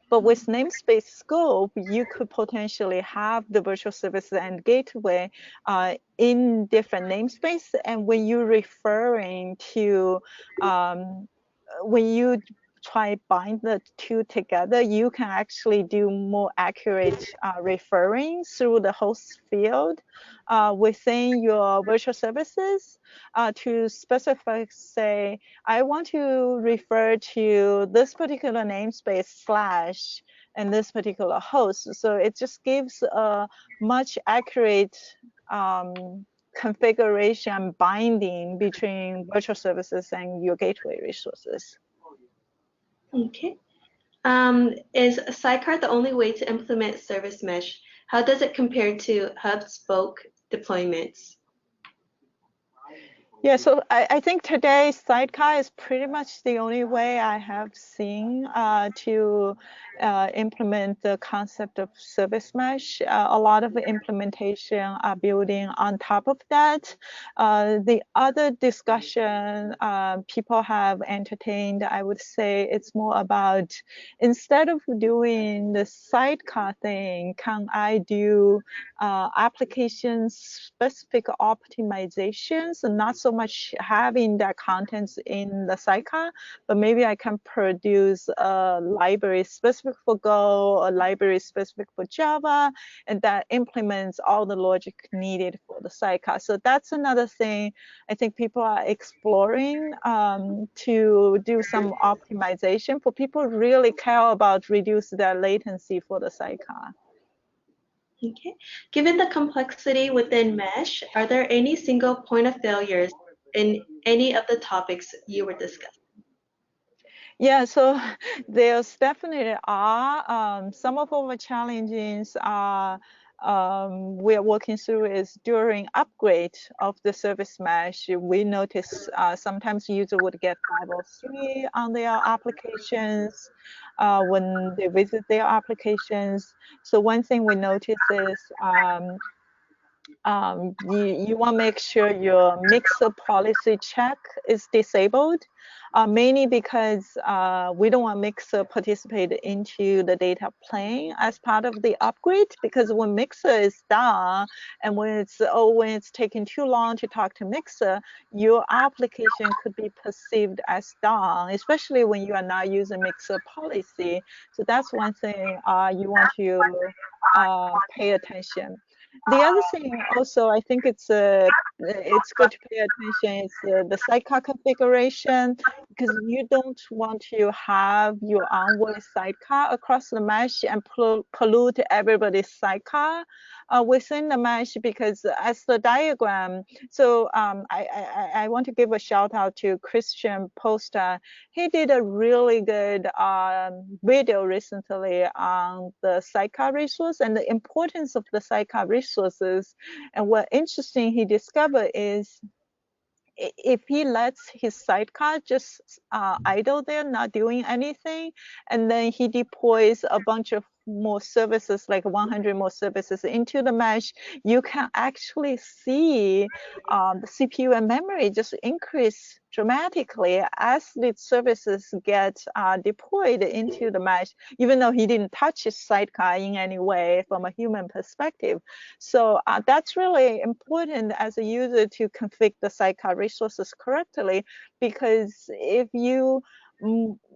But with namespace scope, you could potentially have the virtual service and gateway in different namespace. And when you're referring to, when you try bind the two together, you can actually do more accurate referring through the host field within your virtual services to specify, say, I want to refer to this particular namespace / and this particular host. So it just gives a much accurate configuration binding between virtual services and your gateway resources. Okay. Is Sidecar the only way to implement service mesh? How does it compare to hub-spoke deployments? Yeah, so I think today Sidecar is pretty much the only way I have seen to implement the concept of service mesh. A lot of the implementation are building on top of that. The other discussion people have entertained, I would say it's more about, instead of doing the Sidecar thing, can I do application-specific optimizations, and not so much having that contents in the Sidecar, but maybe I can produce a library specific for Go, a library specific for Java, and that implements all the logic needed for the Sidecar. So that's another thing I think people are exploring to do some optimization for people who really care about reduce their latency for the Sidecar. Okay. Given the complexity within mesh, are there any single point of failures in any of the topics you were discussing? Yeah, so there's definitely are. Some of our challenges are we're working through is during upgrade of the service mesh. We notice sometimes user would get 503 on their applications when they visit their applications. So one thing we notice is you want to make sure your mixer policy check is disabled, mainly because we don't want mixer participate into the data plane as part of the upgrade, because when mixer is down and when it's taking too long to talk to mixer, your application could be perceived as down, especially when you are not using mixer policy. So that's one thing you want to pay attention. The other thing also, I think it's good to pay attention is the Sidecar configuration, because you don't want to have your Envoy Sidecar across the mesh and pollute everybody's Sidecar within the mesh, because as the diagram, so I want to give a shout out to Christian Poster. He did a really good video recently on the Sidecar resource and the importance of the Sidecar resources. And what interesting he discovered is if he lets his Sidecar just idle there, not doing anything, and then he deploys a bunch of more services, like 100 more services into the mesh, you can actually see the CPU and memory just increase dramatically as the services get deployed into the mesh, even though he didn't touch his Sidecar in any way from a human perspective. So that's really important as a user to configure the Sidecar resources correctly, because if you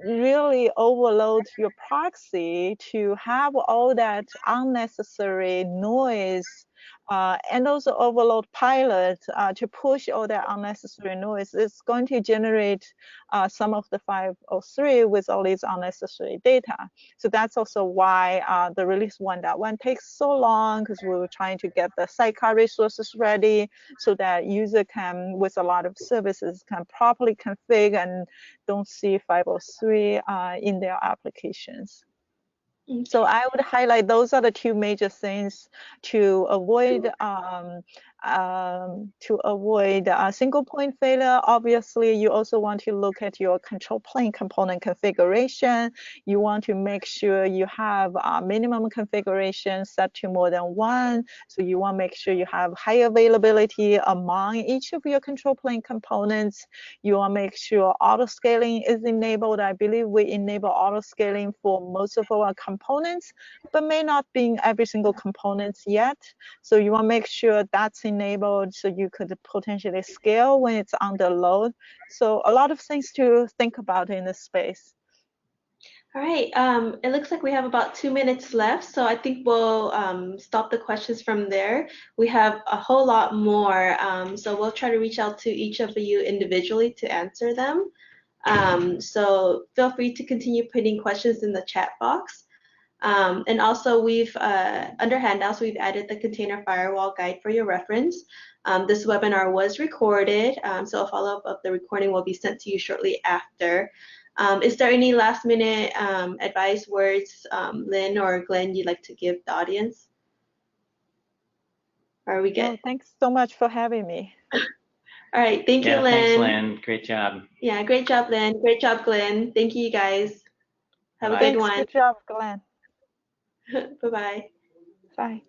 really overload your proxy to have all that unnecessary noise and also overload pilot to push all that unnecessary noise, it's going to generate some of the 503 with all these unnecessary data. So that's also why the release 1.1 takes so long, because we were trying to get the Sidecar resources ready so that user can, with a lot of services, can properly configure and don't see 503 in their applications. So I would highlight those are the two major things to avoid single point failure. Obviously, you also want to look at your control plane component configuration. You want to make sure you have minimum configuration set to more than one. So you want to make sure you have high availability among each of your control plane components. You want to make sure auto scaling is enabled. I believe we enable auto scaling for most of our components, but may not be in every single components yet. So you want to make sure that's enabled so you could potentially scale when it's under load. So a lot of things to think about in this space. All right, it looks like we have about 2 minutes left, so I think we'll stop the questions from there. We have a whole lot more, so we'll try to reach out to each of you individually to answer them. So feel free to continue putting questions in the chat box. And also we've, under handouts, we've added the container firewall guide for your reference. This webinar was recorded, so a follow-up of the recording will be sent to you shortly after. Is there any last minute advice, words, Lynn or Glenn, you'd like to give the audience? Or are we good? No, thanks so much for having me. All right, thank you, Lynn. Thanks, Lynn. Great job. Yeah, great job, Lynn. Great job, Glenn. Thank you, guys. Have a good one. Good job, Glenn. Bye-bye. Bye.